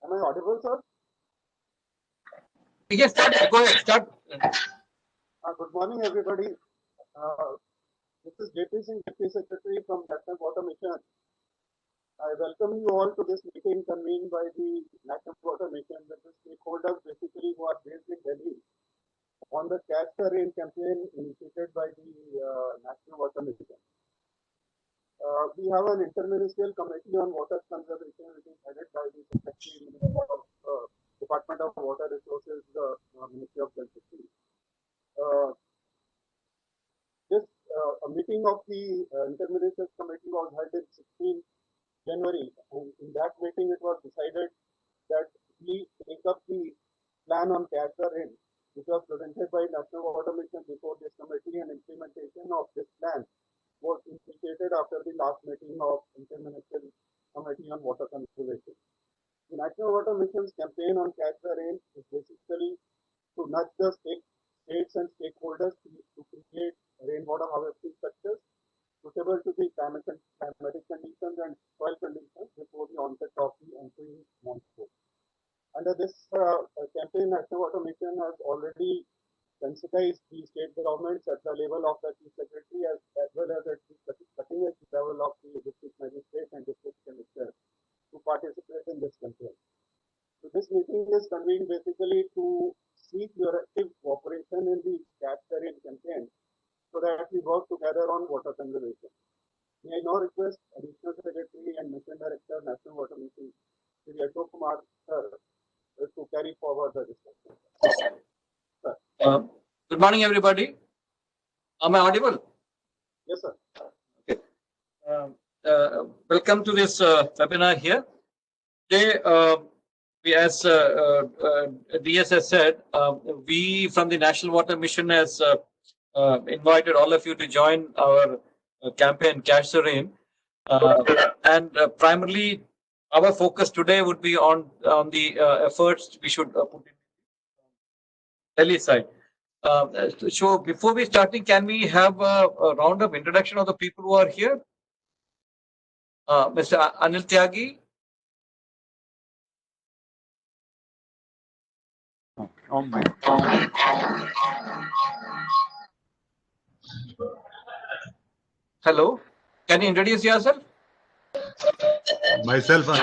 Am I audible, sir? Yes, go ahead. Start. Good morning, everybody. This is JP Singh, Deputy Secretary from National Water Mission. I welcome you all to this meeting convened by the National Water Mission with the stakeholders basically who are based in Delhi on the Catch the Rain campaign initiated by the National Water Mission. We have an interministerial committee on water conservation, which is headed by the Secretary of Department of Water Resources, Ministry of Jal Shakti. A meeting of the interministerial committee was held in 16 January, and in that meeting it was decided that we take up the plan on Catch the Rain, which was presented by National Water Mission before this committee, and implementation of this plan was initiated after the last meeting of Interministerial Committee on Water Conservation. The National Water Mission's campaign on Catch the Rain is basically to nudge the states and stakeholders to create rainwater harvesting structures suitable to the climatic conditions and soil conditions before the onset of the ensuing monsoon. Under this campaign, National Water Mission has already sensitized the state governments at the level of the Chief Secretary as well as at the cutting-edge level of the district magistrate and district commissioner to participate in this campaign. So this meeting is convened basically to seek your active cooperation in the Catch the Rain campaign so that we work together on water conservation. May I now request Additional Secretary and Mission Director, National Water Mission, Shri Ashok Kumar sir, to carry forward the discussion. Good morning, everybody. Am I audible? Yes, sir. Okay. Welcome to this webinar here. Today, as DS has said, we from the National Water Mission has invited all of you to join our campaign Catch the Rain, and primarily our focus today would be on the efforts we should put in Delhi side. So before we starting, can we have a round of introduction of the people who are here? Mr. Anil Tyagi. Oh my. Hello. Can you introduce yourself? Myself, sir.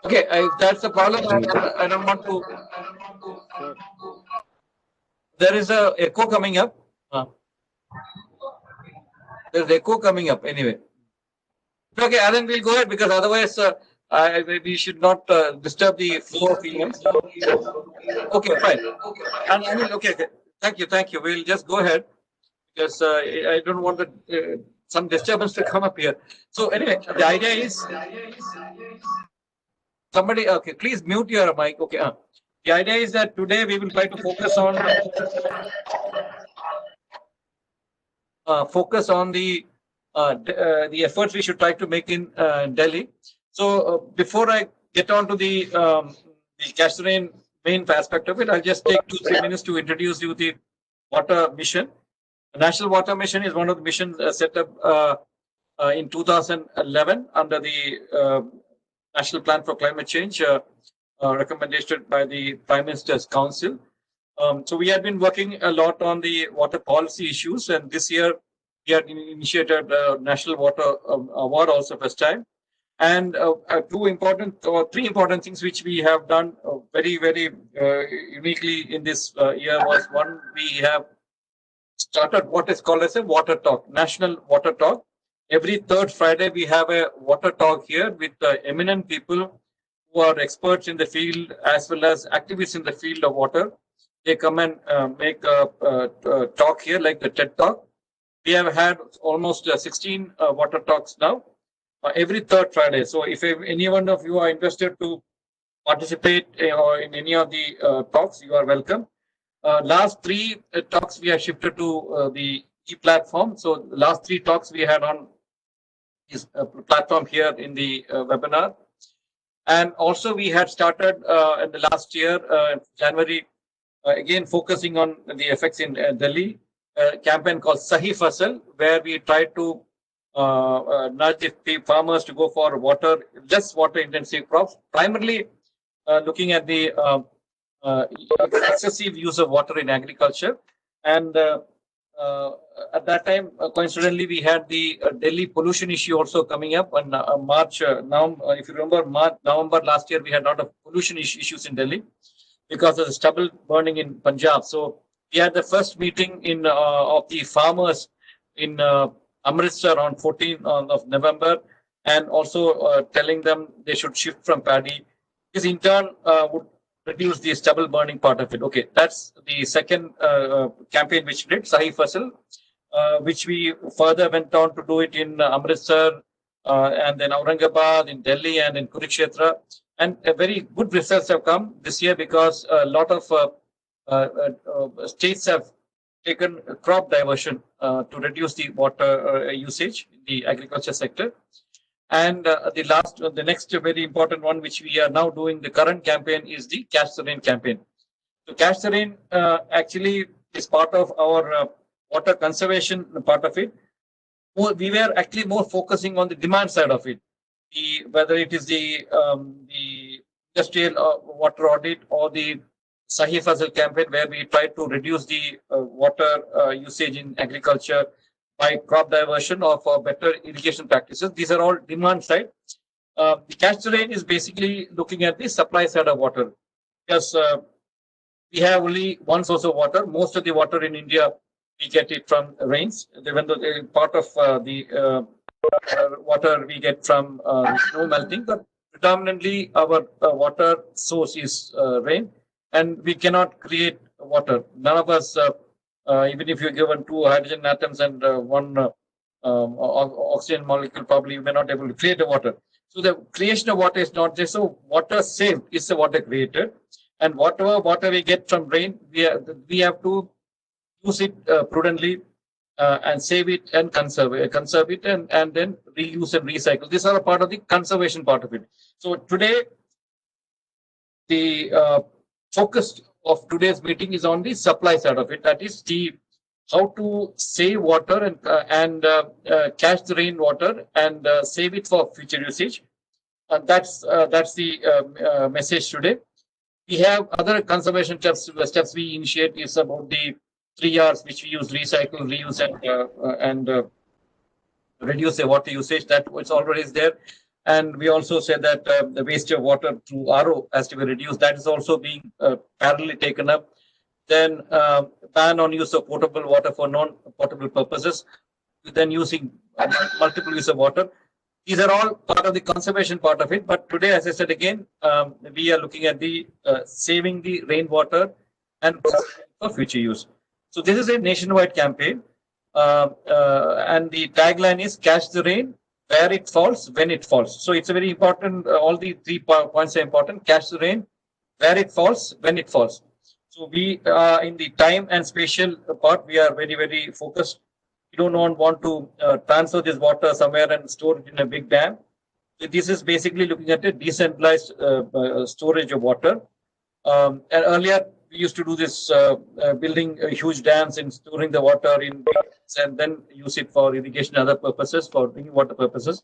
Okay, if that's the problem, I don't want to. There is a echo coming up. There's echo coming up anyway. Okay, Alan, we'll go ahead because otherwise we should not disturb the flow of emails. Okay, fine. And I mean, okay, thank you. We'll just go ahead because I don't want some disturbance to come up here. So anyway, the idea is somebody. Okay, please mute your mic. Okay. The idea is that today we will try to focus on the efforts we should try to make in Delhi. So before I get on to the Catch the Rain main aspect of it, I'll just take 2-3 minutes to introduce you the Water Mission. The National Water Mission is one of the missions set up in 2011 under the National Plan for Climate Change, recommended by the Prime Minister's Council. So we have been working a lot on the water policy issues, and this year we had initiated National Water Award also first time. And three important things which we have done very uniquely in this year was one, we have started what is called as a water talk, National Water Talk. Every third Friday we have a water talk here with eminent people who are experts in the field as well as activists in the field of water. They come and make a talk here like the TED Talk. We have had almost 16 water talks now, every third Friday. So if any one of you are interested to participate or in any of the talks, you are welcome. Last 3 talks we have shifted to the e-platform. So the last 3 talks we had on this platform here in the webinar. And also we had started in the last year, January, again focusing on the effects in Delhi, a campaign called Sahi Fasal, where we tried to nudge the farmers to go for less water intensive crops, primarily looking at the excessive use of water in agriculture. And at that time, coincidentally, we had the Delhi pollution issue also coming up on March. If you remember, November last year, we had a lot of pollution issues in Delhi because of the stubble burning in Punjab. So we had the first meeting of the farmers in Amritsar on 14th of November, and also telling them they should shift from paddy. This in turn would reduce the stubble burning part of it. Okay, that's the second campaign which we did, Sahi Fasal, which we further went on to do it in Amritsar, and then Aurangabad, in Delhi, and in Kurukshetra. And very good results have come this year because a lot of states have taken crop diversion to reduce the water usage in the agriculture sector. And the next very important one, which we are now doing, the current campaign, is the Catch the Rain campaign. So Catch the Rain actually is part of our water conservation part of it. We were actually more focusing on the demand side of it, whether it is the industrial water audit or the Sahi Fasal campaign, where we try to reduce the water usage in agriculture by crop diversion or for better irrigation practices. These are all demand side. The Catch the Rain is basically looking at the supply side of water, because we have only one source of water. Most of the water in India, we get it from rains. Even though part of the water we get from snow melting, but predominantly our water source is rain, and we cannot create water. None of us, even if you're given 2 hydrogen atoms and 1 oxygen molecule, probably you may not be able to create the water. So the creation of water is not just so water saved, it's the water created. And whatever water we get from rain, we have to use it prudently and save it and conserve it, and then reuse and recycle. These are a part of the conservation part of it. So today, the focus of today's meeting is on the supply side of it. That is how to save water and catch the rainwater and save it for future usage. That's the message today. We have other conservation steps we initiate is about the 3 R's, which we use: recycle, reuse, and reduce the water usage. That was already there. And we also said that the waste of water through RO has to be reduced. That is also being parallelly taken up. Then ban on use of potable water for non-potable purposes. Then using multiple use of water. These are all part of the conservation part of it. But today, as I said again, we are looking at the saving the rainwater and for future use. So this is a nationwide campaign, and the tagline is "Catch the rain where it falls, when it falls." So it's a very important. All the 3 points are important. Catch the rain where it falls, when it falls. So we in the time and spatial part, we are very, very focused. We don't want to transfer this water somewhere and store it in a big dam. So this is basically looking at a decentralized storage of water. And earlier, we used to do this building huge dams and storing the water in and then use it for irrigation and other purposes, for drinking water purposes.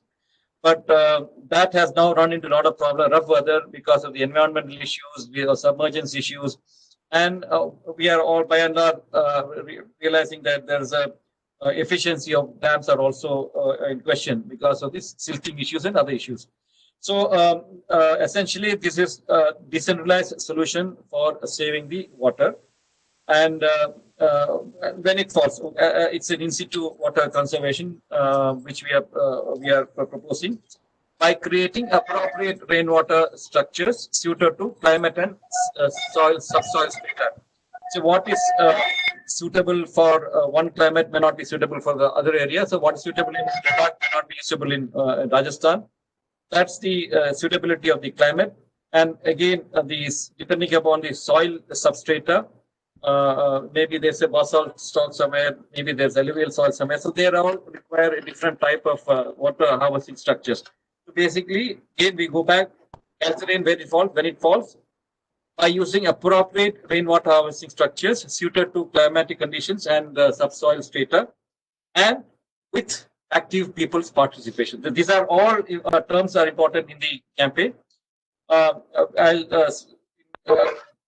But that has now run into a lot of rough weather because of the environmental issues, submergence issues, and we are all by and large realizing that there's a efficiency of dams are also in question because of these silting issues and other issues. So essentially, this is a decentralized solution for saving the water. And when it falls, it's an in situ water conservation, which we are proposing by creating appropriate rainwater structures suited to climate and subsoil strata. So what is suitable for one climate may not be suitable for the other area. So what is suitable in Ladakh may not be suitable in Rajasthan. That's the suitability of the climate. And again, these depending upon the soil substrata, maybe there's a basalt stock somewhere, maybe there's alluvial soil somewhere. So they all require a different type of water harvesting structures. So basically, again, we go back, catch the rain when it falls by using appropriate rainwater harvesting structures suited to climatic conditions and subsoil strata, and with active people's participation. These are all terms are important in the campaign. I'll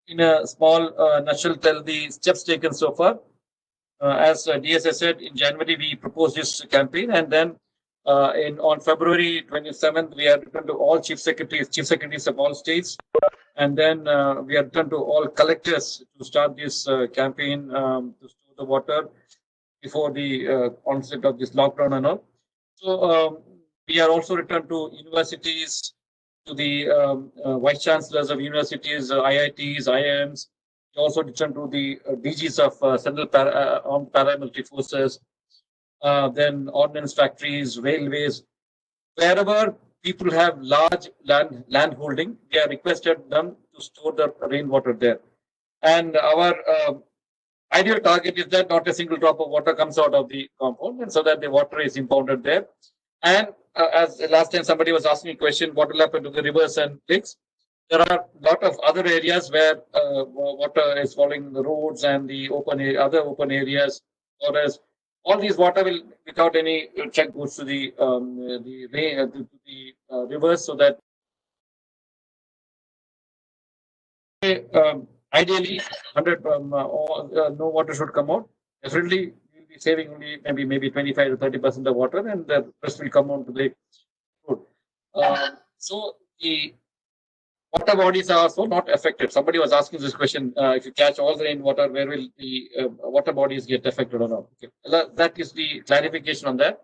in a small nutshell tell the steps taken so far. As DSS said, in January we proposed this campaign, and then on February 27th we have returned to all chief secretaries of all states, and then we have returned to all collectors to start this campaign to store the water before the onset of this lockdown and all. So we are also returned to universities, to the vice chancellors of universities, IITs, IIMs. We also returned to the DGs of Central Armed Paramilitary Forces, then ordnance factories, railways, wherever people have large land holding, we have requested them to store the rainwater there. And our ideal target is that not a single drop of water comes out of the compound, and so that the water is impounded there. And as last time somebody was asking a question, what will happen to the rivers and lakes? There are a lot of other areas where water is falling the roads and the other open areas, whereas all these water will, without any check, goes to the rivers, so that ideally 100 no water should come out. Definitely we'll be saving only maybe 25 to 30% of water, and the rest will come on to the road. So the water bodies are also not affected. Somebody was asking this question: if you catch all the rainwater, where will the water bodies get affected or not? Okay. That is the clarification on that.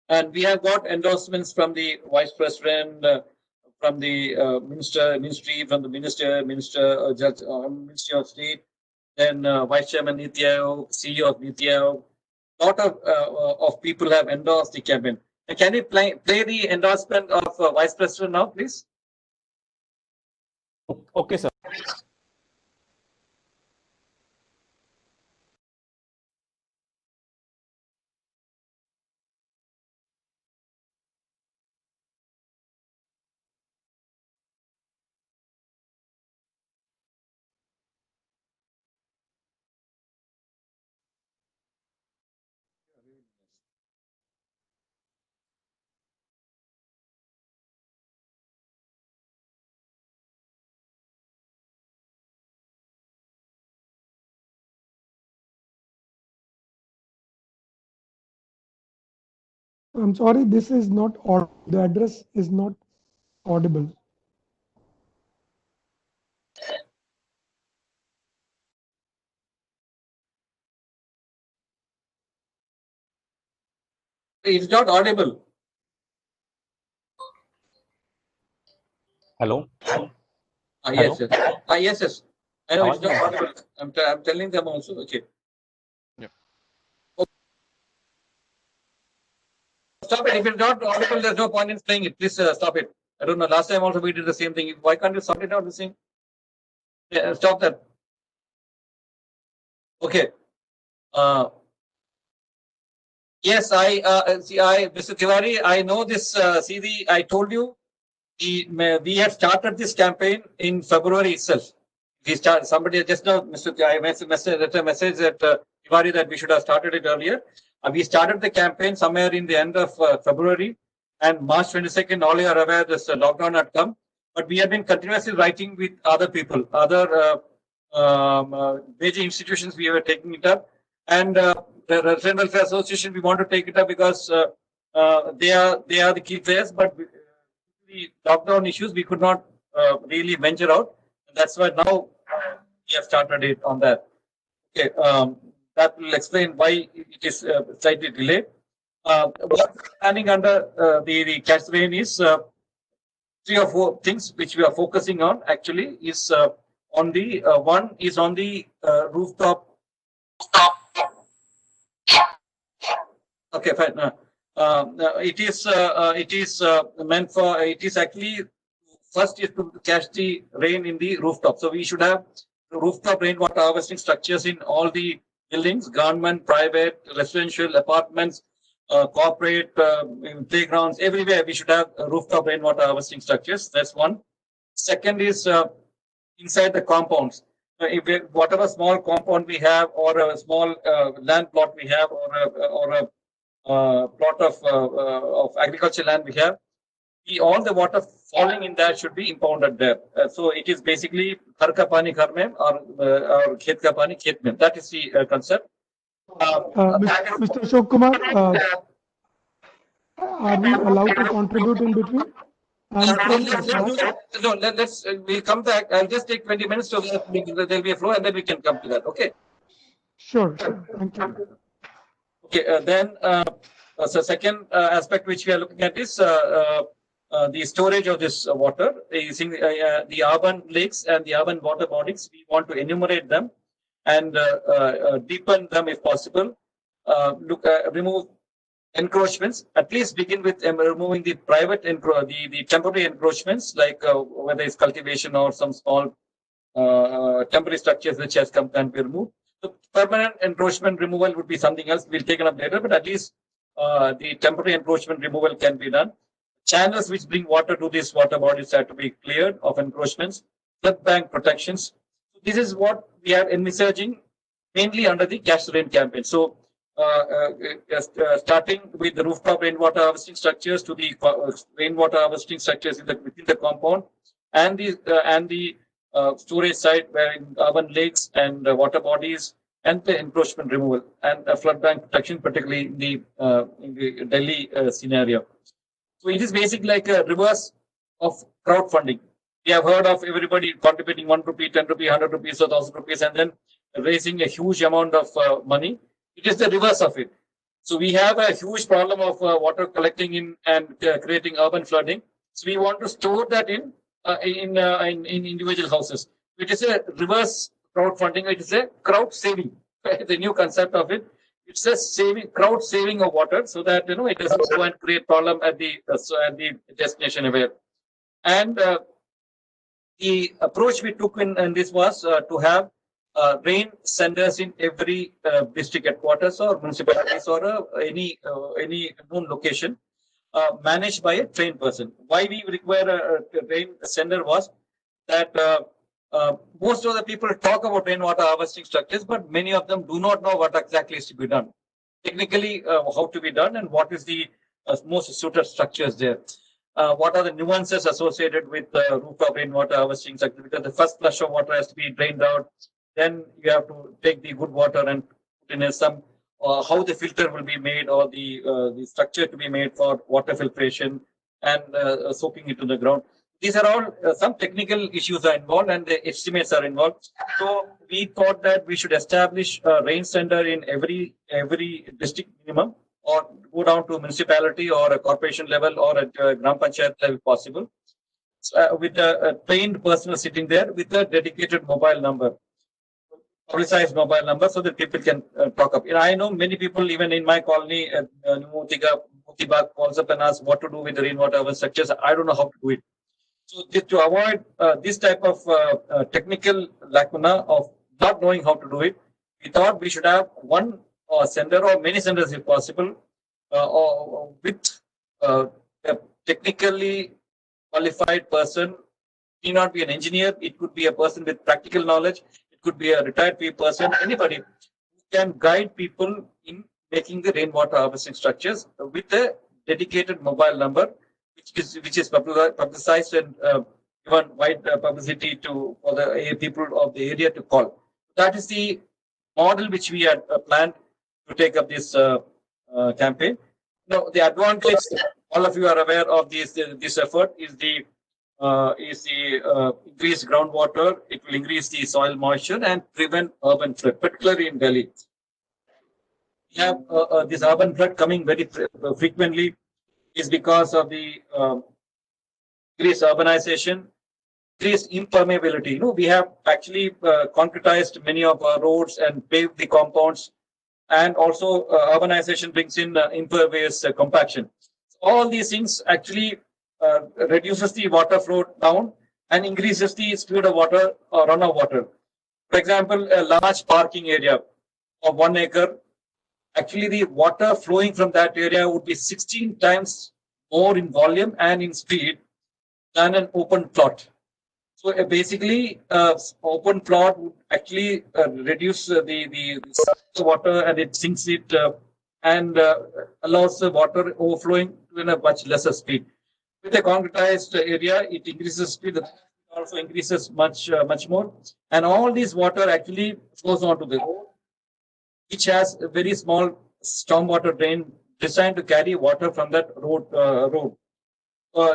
And we have got endorsements from the Vice President, from the Ministry, from the Minister, Judge, Ministry of State, then Vice Chairman Niti Aayog, CEO of Niti Aayog. A lot of people have endorsed the campaign. And can you play the endorsement of Vice President now, please? Okay, sir. I'm sorry, this is not the address is not audible. It's not audible. Hello. Yes, yes. Yes, yes. I know it's not audible. I'm telling them also. Okay. Yeah. Okay. Stop it. If it's not audible, there's no point in playing it. Please stop it. I don't know. Last time also we did the same thing. Why can't you sort it out the same? Yeah, stop that. Okay. Yes, Mr. Tiwari, I know this. I told you, we have started this campaign in February itself. Somebody just now, Mr. I messaged a message that Tiwari that we should have started it earlier. We started the campaign somewhere in the end of February, and March 22nd, all you are aware, this lockdown had come. But we have been continuously writing with other people, other major institutions. We were taking it up, and the Resident Welfare Association, we want to take it up because they are the key players. But the lockdown issues, we could not really venture out. And that's why now we have started it on that. Okay, that will explain why it is slightly delayed. What planning under the catch the rain is 3 or 4 things which we are focusing on. Actually, is on the one is on the rooftop. Okay, fine. It is meant for. It is actually first is to catch the rain in the rooftop. So we should have rooftop rainwater harvesting structures in all the buildings, government, private, residential, apartments, corporate in playgrounds, everywhere we should have rooftop rainwater harvesting structures. That's one. Second is inside the compounds. Whatever small compound we have, or a small land plot we have, or a plot of agricultural land we have, all the water falling in that should be impounded there. So it is basically घर का पानी घर में और खेत का पानी खेत में. That is the concept. Mr. Ashok Kumar, are we allowed to contribute in between? No, we'll come back. I'll just take 20 minutes so there'll be a flow and then we can come to that. Okay. Sure. Thank you. Okay. Then, so second aspect which we are looking at is the storage of this water using the urban lakes and the urban water bodies. We want to enumerate them and deepen them if possible. Remove encroachments. At least begin with removing the private the temporary encroachments, like whether it's cultivation or some small temporary structures which can be removed. So permanent encroachment removal would be something else. We'll take it up later, but at least the temporary encroachment removal can be done. Channels which bring water to these water bodies have to be cleared of encroachments. Flood bank protections. This is what we are envisaging mainly under the Catch the Rain campaign. So starting with the rooftop rainwater harvesting structures to the rainwater harvesting structures within the compound, and the storage site where in urban lakes and water bodies, and the encroachment removal and flood bank protection, particularly in the Delhi scenario. So it is basically like a reverse of crowdfunding. We have heard of everybody contributing 1 rupee, 10 rupee, 100 rupees, or 1,000 rupees, and then raising a huge amount of money. It is the reverse of it. So we have a huge problem of water collecting in and creating urban flooding. So we want to store that in individual houses. It is a reverse crowdfunding. It is a crowd saving. The new concept of it. It's a crowd saving of water, so that it doesn't go and create problem at the destination aware. And the approach we took in this was to have rain centers in every district headquarters or municipalities or any known location, managed by a trained person. Why we require a rain center was that most of the people talk about rainwater harvesting structures, but many of them do not know what exactly is to be done. Technically, how to be done and what is the most suited structures there. What are the nuances associated with rooftop rainwater harvesting structure? Because the first flush of water has to be drained out. Then you have to take the good water and put in some how the filter will be made, or the structure to be made for water filtration and soaking it to the ground. These are all some technical issues are involved and the estimates are involved. So we thought that we should establish a rain center in every district minimum, or go down to municipality or a corporation level or at Gram Panchayat level possible, with a trained person sitting there with a dedicated mobile number, publicized mobile number, so that people can talk up. I know many people, even in my colony, Mutibag, calls up and asks what to do with the rainwater harvesting structures. I don't know how to do it. So to avoid this type of technical lacuna of not knowing how to do it, we thought we should have one center or many centers if possible, or with a technically qualified person. It need not be an engineer. It could be a person with practical knowledge. It could be a retired person. Anybody who can guide people in making the rainwater harvesting structures with a dedicated mobile number, which is publicized and given wide publicity for the people of the area to call. That is the model which we had planned to take up this campaign. Now, the advantage, all of you are aware of this effort, is the increased groundwater. It will increase the soil moisture and prevent urban flood, particularly in Delhi. We have this urban flood coming very frequently, is because of the increased urbanization, increased impermeability. We have actually concretized many of our roads and paved the compounds, and also urbanization brings in impervious compaction. All these things actually reduces the water flow down and increases the speed of water or runoff water. For example, a large parking area of 1 acre actually the water flowing from that area would be 16 times more in volume and in speed than an open plot. So basically, open plot would actually reduce the water, and it sinks it and allows the water overflowing in a much lesser speed. With a concretized area, it increases speed, the also increases much more, and all this water actually flows onto the road, which has a very small stormwater drain designed to carry water from that road.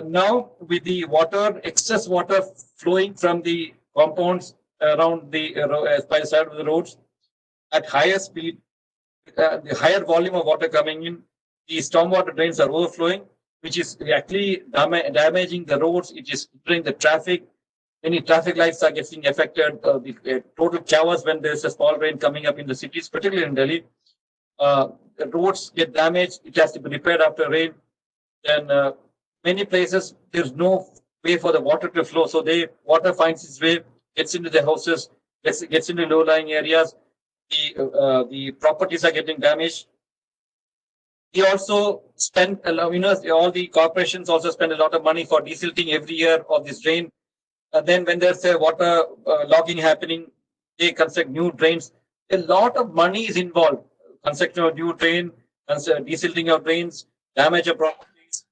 Now, with the excess water flowing from the compounds around by the side of the roads at higher speed, the higher volume of water coming in, the stormwater drains are overflowing, which is actually damaging the roads. It is hindering the traffic. Many traffic lights are getting affected. The total chaos when there's a small rain coming up in the cities, particularly in Delhi. The roads get damaged. It has to be repaired after rain. Then many places there's no way for the water to flow, so water finds its way, gets into the houses, gets into low-lying areas. The properties are getting damaged. We also spend, all the corporations also spend a lot of money for desilting every year of this drain. Then when there's a water logging happening, they construct new drains. A lot of money is involved. Construction of new drain, desilting of drains, damage of properties,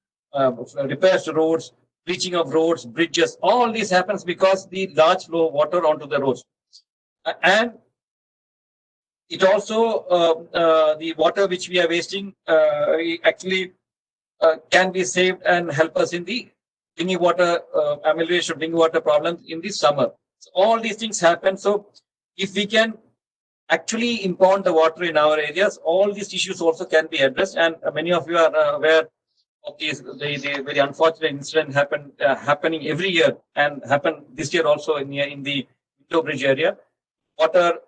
repairs to roads, bleaching of roads, bridges. All this happens because the large flow of water onto the roads. And it also, the water which we are wasting actually can be saved and help us in the drinking water, amelioration of drinking water problems in the summer. So all these things happen. So if we can actually impound the water in our areas, all these issues also can be addressed. And many of you are aware of the very unfortunate incident happening every year and happened this year also in the Window Bridge area. Water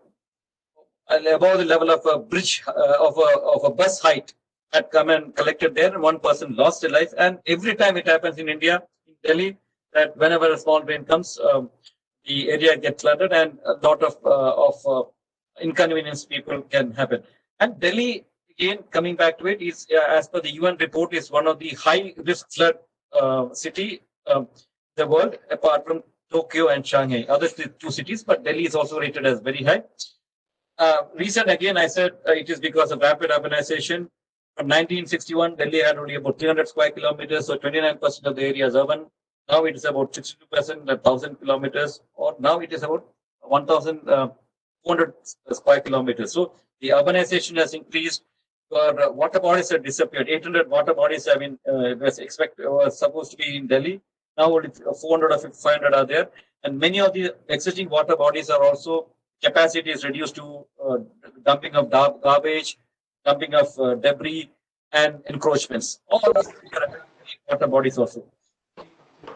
above the level of a bridge of a bus height had come and collected there, and one person lost their life. And every time it happens in India, in Delhi, that whenever a small rain comes, the area gets flooded, and a lot of inconvenience people can happen. And Delhi, again, coming back to it, is as per the UN report, is one of the high risk flood city the world, apart from Tokyo and Shanghai, other two cities, but Delhi is also rated as very high. Reason again, I said it is because of rapid urbanization. From 1961, Delhi had only about 300 square kilometers, so 29% of the area is urban. Now it is about 62%, 1,000 kilometers, or now it is about 1,400 square kilometers. So the urbanization has increased. Our water bodies have disappeared. 800 water bodies have been was supposed to be in Delhi. Now only 400 or 500 are there, and many of the existing water bodies are also capacity is reduced to dumping of garbage, dumping of debris, and encroachments. All these water bodies also.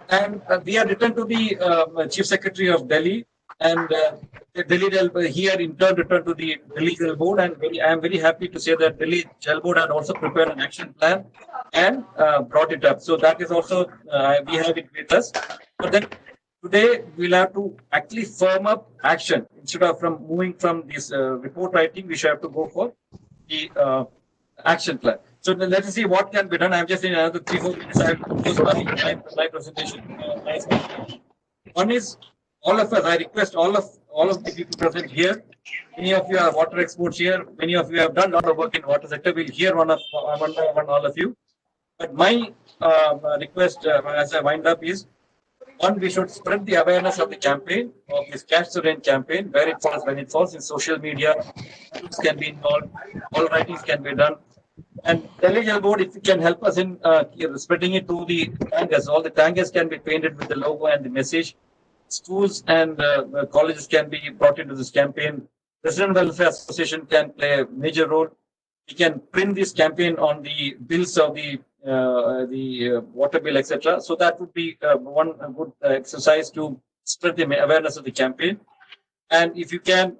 And we are returned to the Chief Secretary of Delhi, and he had in turn returned to the Delhi Jal Board, and I am very happy to say that Delhi Jal Board had also prepared an action plan and brought it up. So that is also, we have it with us. But then today we'll have to actually firm up action. Instead of moving from this report writing, we should have to go for the action plan. So let us see what can be done. I'm just in another 3-4 minutes. I will close my presentation. One is, all of us, I request all of the people present here. Many of you are water experts here. Many of you have done a lot of work in water sector. We'll hear one all of you. But my request as I wind up is, one, we should spread the awareness of the campaign, of this Catch the Rain campaign, where it falls, when it falls in social media, groups can be involved, all writings can be done. And Delhi Jal Board, if you can help us in spreading it to the tankers, all the tankers can be painted with the logo and the message. Schools and colleges can be brought into this campaign. Resident Welfare Association can play a major role. We can print this campaign on the bills of the water bill, etc. So that would be one good exercise to spread the awareness of the campaign. And if you can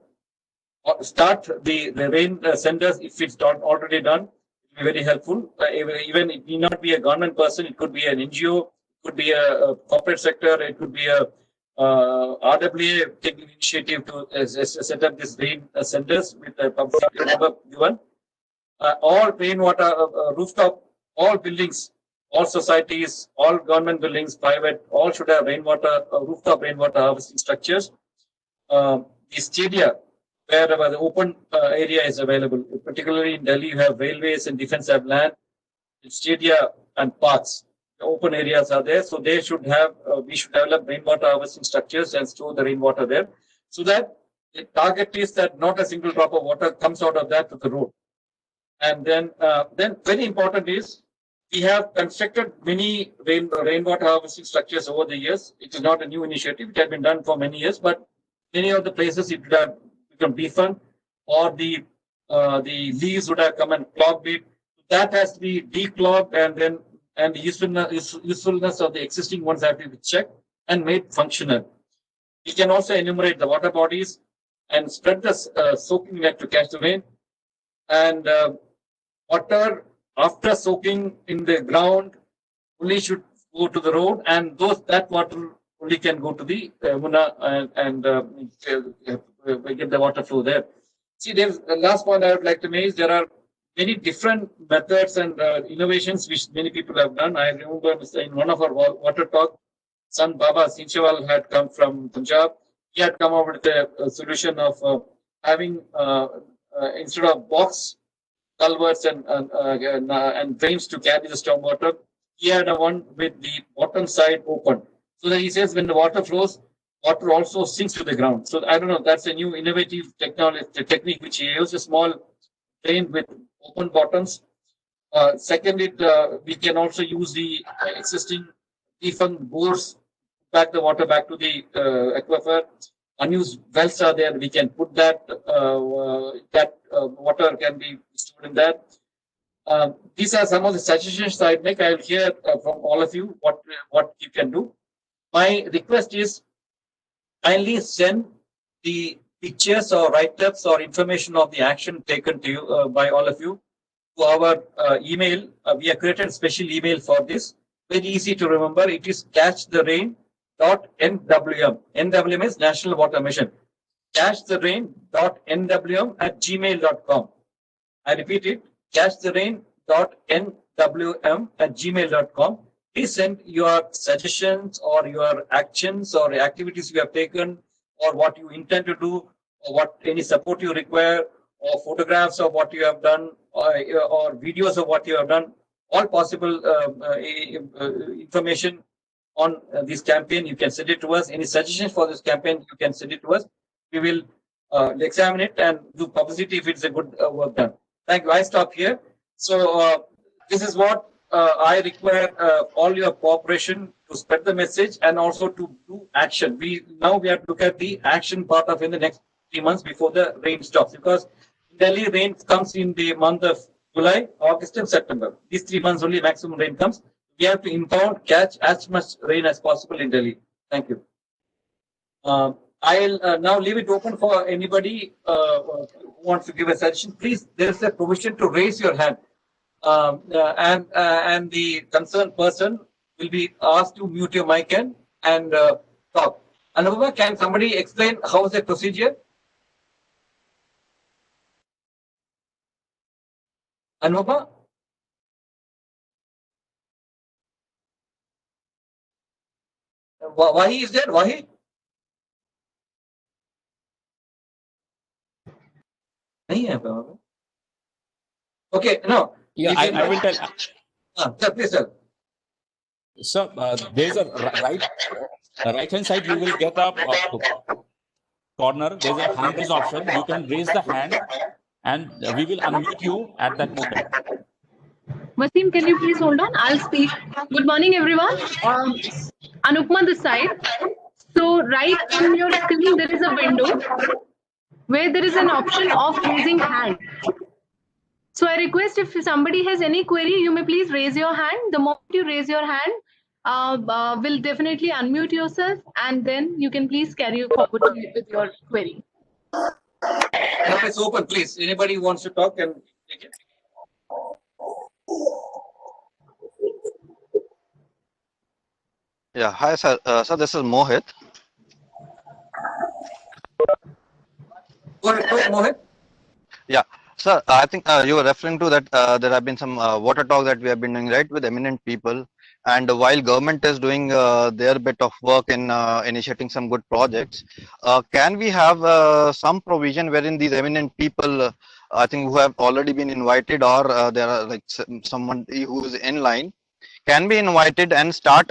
start the rain centers, if it's not already done, it will be very helpful. Even it need not be a government person, it could be an NGO, it could be a corporate sector, it could be a RWA taking initiative to set up these rain centers with a public number given. all rainwater rooftop, all buildings, all societies, all government buildings, private, all should have rainwater rooftop rainwater harvesting structures. The stadia, wherever the open area is available, particularly in Delhi, you have railways and defense have land, stadia and parks. The open areas are there, so they should have. We should develop rainwater harvesting structures and store the rainwater there, so that the target is that not a single drop of water comes out of that to the road. And then very important is we have constructed many rainwater harvesting structures over the years. It is not a new initiative; it has been done for many years, but many of the places it would have become defunct, or the leaves would have come and clogged it. That has to be declogged, and the usefulness of the existing ones have to be checked and made functional. We can also enumerate the water bodies and spread the soaking net to catch the rain. And water after soaking in the ground only should go to the road, and that water only can go to the Muna and get the water flow there. See, there's the last point I would like to make is there are many different methods and innovations which many people have done. I remember in one of our water talk, son Baba Sinchewal had come from Punjab. He had come up with a solution of having instead of box culverts and drains to carry the storm water, he had a one with the bottom side open. So that he says when the water flows, water also sinks to the ground. So I don't know, that's a new innovative technique which he used, a small drain with open bottoms. Second, we can also use the existing defunct bores, back the water back to the aquifer. Unused wells are there. We can put that water can be stored in that. These are some of the suggestions I'd make. I'll hear from all of you what you can do. My request is kindly send the pictures or write-ups or information of the action taken to you by all of you to our email. We have created a special email for this. Very easy to remember. It is catchtherain.nwm. NWM is National Water Mission. catchtherain.nwm@gmail.com. I repeat it. catchtherain.nwm@gmail.com. Please send your suggestions or your actions or activities you have taken, or what you intend to do, or what any support you require, or photographs of what you have done, or videos of what you have done. All possible information on this campaign, you can send it to us. Any suggestions for this campaign, you can send it to us. We will examine it and do publicity if it's a good work done. Thank you. I stop here. So this is what I require all your cooperation to spread the message and also to do action. We have to look at the action part of in the next 3 months before the rain stops, because Delhi rain comes in the month of July, August, and September. These 3 months only maximum rain comes. We have to catch as much rain as possible in Delhi. Thank you. I'll now leave it open for anybody who wants to give a suggestion. Please, there is a provision to raise your hand. And the concerned person will be asked to mute your mic and talk. Anubhav, can somebody explain how is the procedure? Anubhav? Wahi is there? Wahi? Okay, no. Yeah, I will tell. Sir, please, sir. So there's a right hand side. You will get a corner. There's a hand raise option. You can raise the hand, and we will unmute you at that moment. Wasim, can you please hold on? I'll speak. Good morning, everyone. Anupma this side. So right on your screen, there is a window where there is an option of raising hand. So I request if somebody has any query, you may please raise your hand. The moment you raise your hand, will definitely unmute yourself, and then you can please carry forward with your query. It's open, please. Anybody who wants to talk can take it. Yeah, hi sir. Sir, this is Mohit. Go ahead, Mohit. Yeah. Sir, I think you were referring to that there have been some water talk that we have been doing, right, with eminent people. And while government is doing their bit of work in initiating some good projects, can we have some provision wherein these eminent people, I think, who have already been invited, or there are like someone who is in line, can be invited and start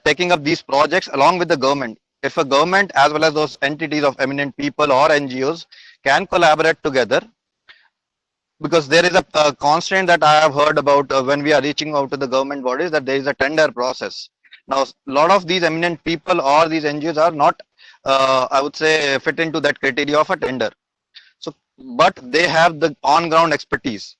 taking up these projects along with the government? If a government as well as those entities of eminent people or NGOs can collaborate together, because there is a constraint that I have heard about when we are reaching out to the government bodies, that there is a tender process. Now, a lot of these eminent people or these NGOs are not, I would say, fit into that criteria of a tender. So, but they have the on-ground expertise,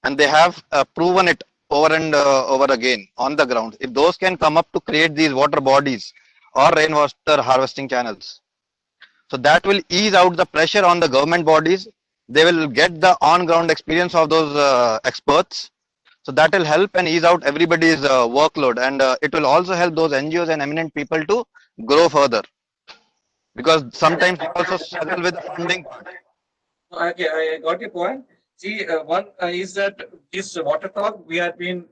and they have proven it over and over again on the ground. If those can come up to create these water bodies or rainwater harvesting channels, so that will ease out the pressure on the government bodies. They will get the on-ground experience of those experts. So that will help and ease out everybody's workload, and it will also help those NGOs and eminent people to grow further. Because sometimes they also struggle with the funding part. Okay, I got your point. See, one is that this water talk we are doing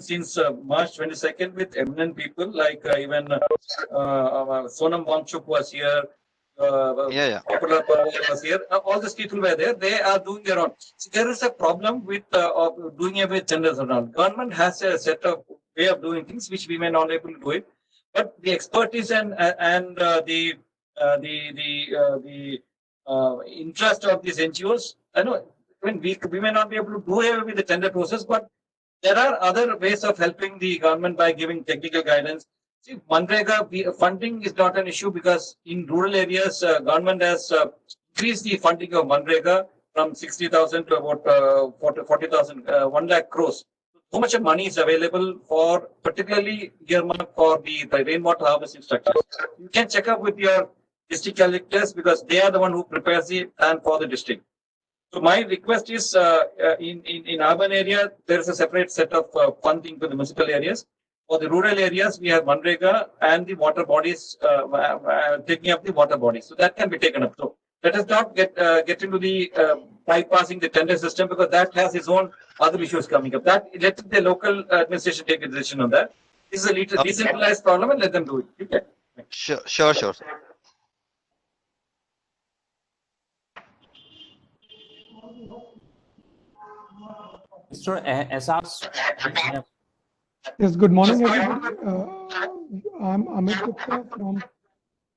since March 22nd with eminent people like even Sonam Wangchuk was here. Popular was here. All these people were there. They are doing their own. So there is a problem with doing away with tenders around. Government has a set of way of doing things which we may not be able to do it. But the expertise and the interest of these NGOs, I know. I mean, we may not be able to do away with the tender process, but there are other ways of helping the government by giving technical guidance. See, Manrega funding is not an issue because in rural areas, government has increased the funding of Manrega from 60,000 to about 40,000, 1 lakh crores. So much of money is available for particularly earmarked for the rainwater harvesting structures. You can check up with your district collectors because they are the one who prepares the plan for the district. So my request is in urban area, there is a separate set of funding for the municipal areas. For the rural areas, we have Manrega and the water bodies taking up the water bodies. So that can be taken up. So let us not get into the bypassing the tender system because that has its own other issues coming up. That let the local administration take a decision on that. This is a decentralized problem and let them do it. Okay. Sure. Mr. Asas. Yes, good morning, everybody. I'm Amit Gupta from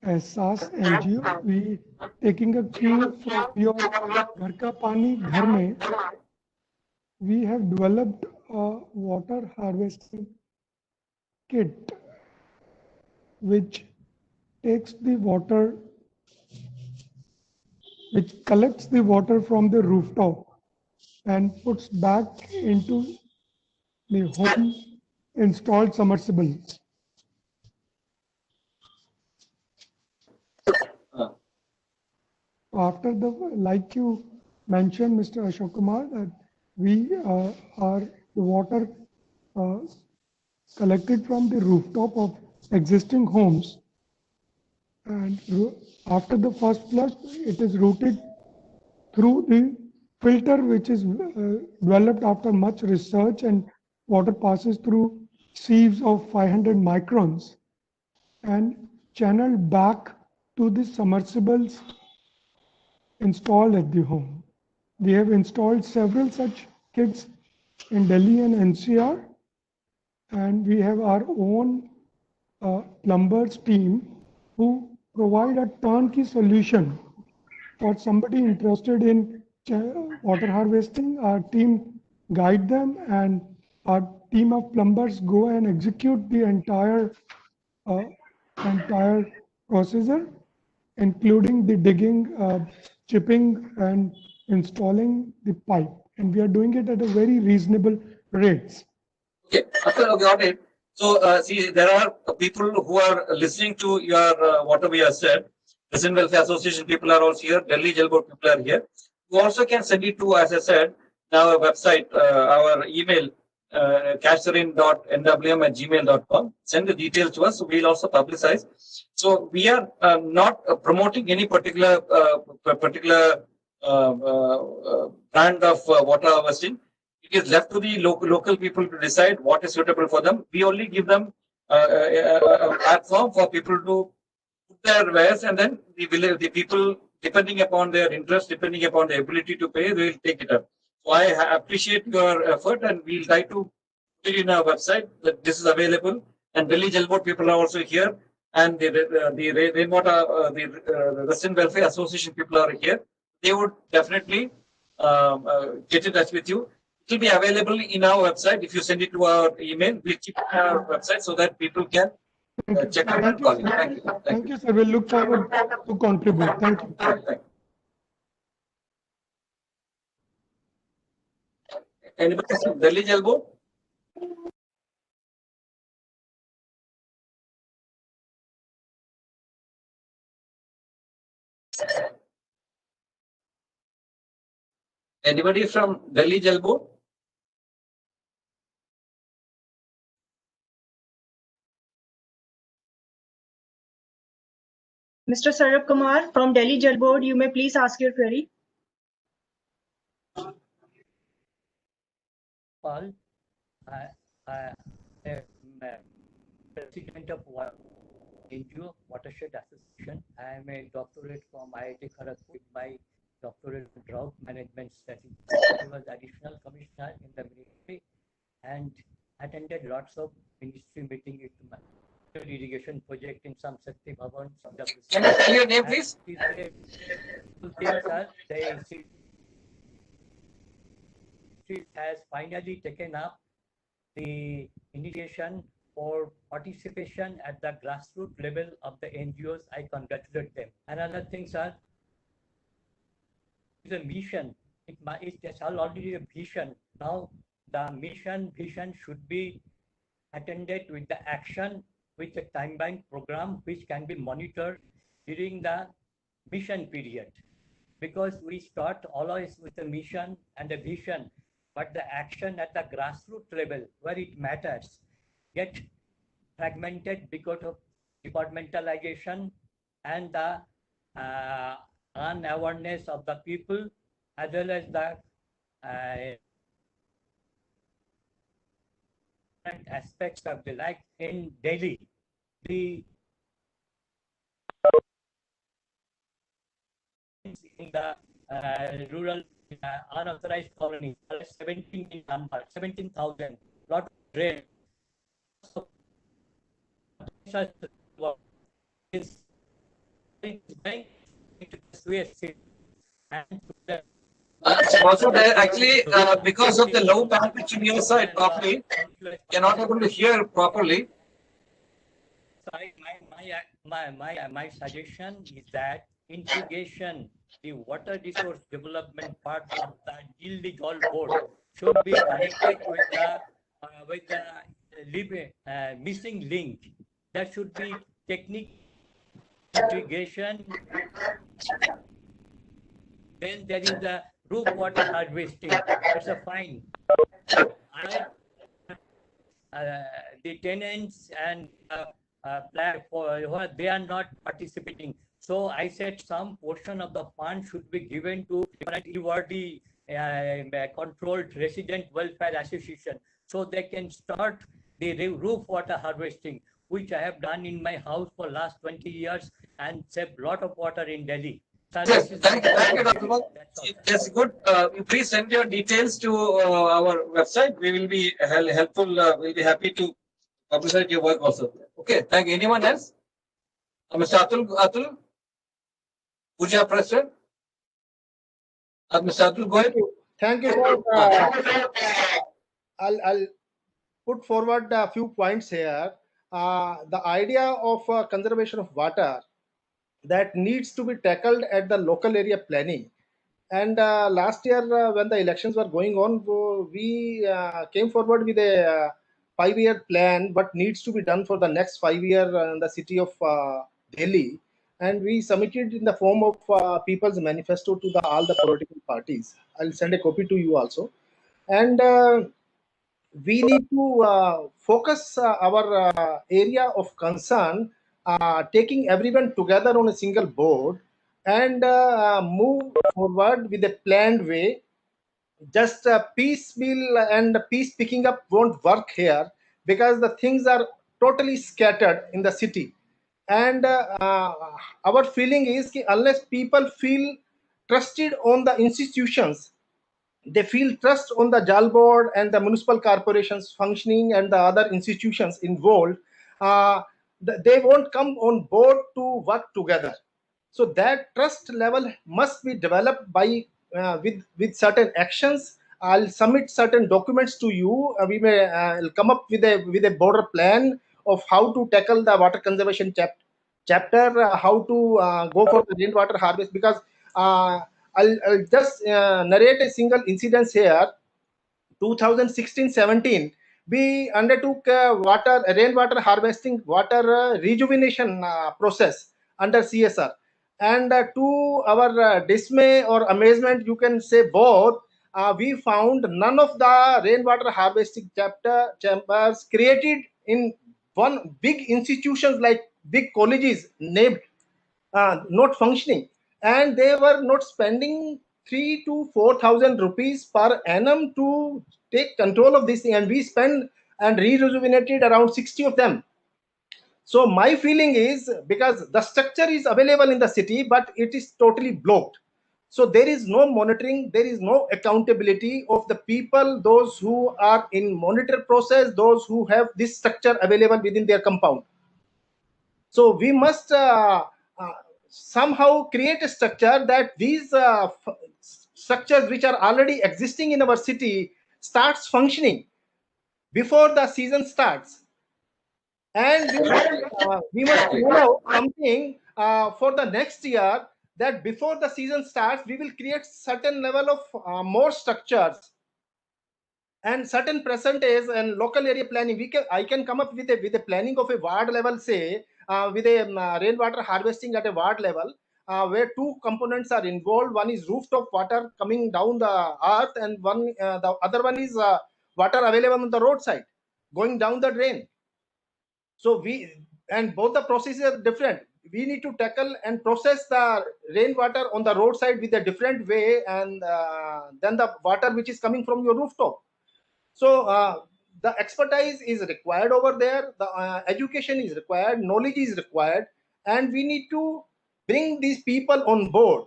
Asas NGO. We taking a cue from your Ghar Ka Pani Ghar Mein. We have developed a water harvesting kit which takes the water, which collects the water from the rooftop and puts back into the home installed submersibles. After like you mentioned, Mr. Ashok Kumar, that we are the water collected from the rooftop of existing homes, and after the first flush, it is routed through the filter which is developed after much research, and water passes through sieves of 500 microns and channeled back to the submersibles installed at the home. We have installed several such kits in Delhi and NCR, and we have our own plumbers team who provide a turnkey solution for somebody interested in water harvesting. Our team guide them, and our team of plumbers go and execute the entire procedure, including the digging, chipping, and installing the pipe. And we are doing it at a very reasonable rates. Okay, got it. So, see, there are people who are listening to your whatever we have said. Resident Welfare Association people are also here. Delhi Jal Board people are here. You also can send it to, as I said, our website, our email, cashserene.nwm@gmail.com. Send the details to us. So we'll also publicize. So we are not promoting any particular brand of water harvesting. It is left to the local people to decide what is suitable for them. We only give them a platform for people to put their wares, and then the people, depending upon their interest, depending upon their ability to pay, they will take it up. So I appreciate your effort, and we'll try to put it in our website that this is available. And Delhi Jal Board people are also here, and the rainwater, the Resident Welfare Association people are here. They would definitely get in touch with you. It will be available in our website. If you send it to our email, we'll keep it on our website so that people can check out and call you. Thank you. Thank you, sir. We'll look forward to contribute. Thank you. Thank you. Anybody from Delhi Jal Board? Anybody from Delhi Jal Board? Mr. Sarab Kumar from Delhi Jal Board, you may please ask your query. Paul, I am president of NGO Watershed Association. I am a doctorate from IIT Kharagpur with my doctorate in drought management strategy. I was additional commissioner in the ministry and attended lots of ministry meetings with my irrigation project in some Shakti Bhavans. Can you tell your name, please? It has finally taken up the initiation for participation at the grassroots level of the NGOs. I congratulate them. Another thing, sir, is a mission. It's already a vision. Now the vision should be attended with the action, with a time-bound program which can be monitored during the mission period. Because we start always with a mission and a vision, but the action at the grassroots level where it matters get fragmented because of departmentalization and the unawareness of the people, as well as the aspects of the, like in Delhi, the in the rural unauthorized colonies, 17 in number, 17,000, lot of rain. So, is going into the and Also, there actually, because of the low bandwidth in your side properly, you're not able to hear properly. Sorry, my suggestion is that integration, the water resource development part of the Delhi Jal Board should be connected with the missing link. There should be technical integration. Then there is the roof water harvesting. It's a fine. The tenants and they are not participating. So I said some portion of the fund should be given to the controlled resident welfare association, so they can start the roof water harvesting, which I have done in my house for last 20 years and saved a lot of water in Delhi. So Yes, thank you, Dr. Mal. That's good. Please send your details to our website. We will be helpful. We'll be happy to publicize your work also. Okay, thank you. Anyone else? Mr. Atul, Puja President. Mr. Atul, go ahead. Thank you, sir. I'll put forward a few points here. The idea of conservation of water that needs to be tackled at the local area planning. And last year, when the elections were going on, we came forward with a 5-year plan, but needs to be done for the next 5 years in the city of Delhi. And we submitted in the form of People's Manifesto to all the political parties. I'll send a copy to you also. And we need to focus our area of concern, taking everyone together on a single board and move forward with a planned way. Just piecemeal and piece picking up won't work here, because the things are totally scattered in the city. And our feeling is that unless people feel trusted on the institutions, they feel trust on the JAL board and the municipal corporations functioning and the other institutions involved, they won't come on board to work together. So that trust level must be developed by with certain actions. I'll submit certain documents to you. We may come up with a broader plan of how to tackle the water conservation chapter, how to go for the rainwater harvest. Because I'll just narrate a single incident here. 2016-17, we undertook rainwater harvesting, water rejuvenation process under CSR. And to our dismay or amazement, you can say both, we found none of the rainwater harvesting chambers created in one big institutions like big colleges named not functioning, and they were not spending 3 to 4,000 rupees per annum to take control of this thing, and we spent and re-rejuvenated around 60 of them. So my feeling is, because the structure is available in the city, but it is totally blocked. So there is no monitoring, there is no accountability of the people, those who are in monitor process, those who have this structure available within their compound. So we must somehow create a structure that these structures which are already existing in our city starts functioning before the season starts. And we must know something for the next year, that before the season starts, we will create certain level of more structures and certain percentage and local area planning. I can come up with a planning of a ward level, say with a rainwater harvesting at a ward level, where two components are involved. One is rooftop water coming down the earth, and the other one is water available on the roadside going down the drain. So both the processes are different. We need to tackle and process the rainwater on the roadside with a different way, and then the water which is coming from your rooftop. So the expertise is required over there, the education is required, knowledge is required, and we need to bring these people on board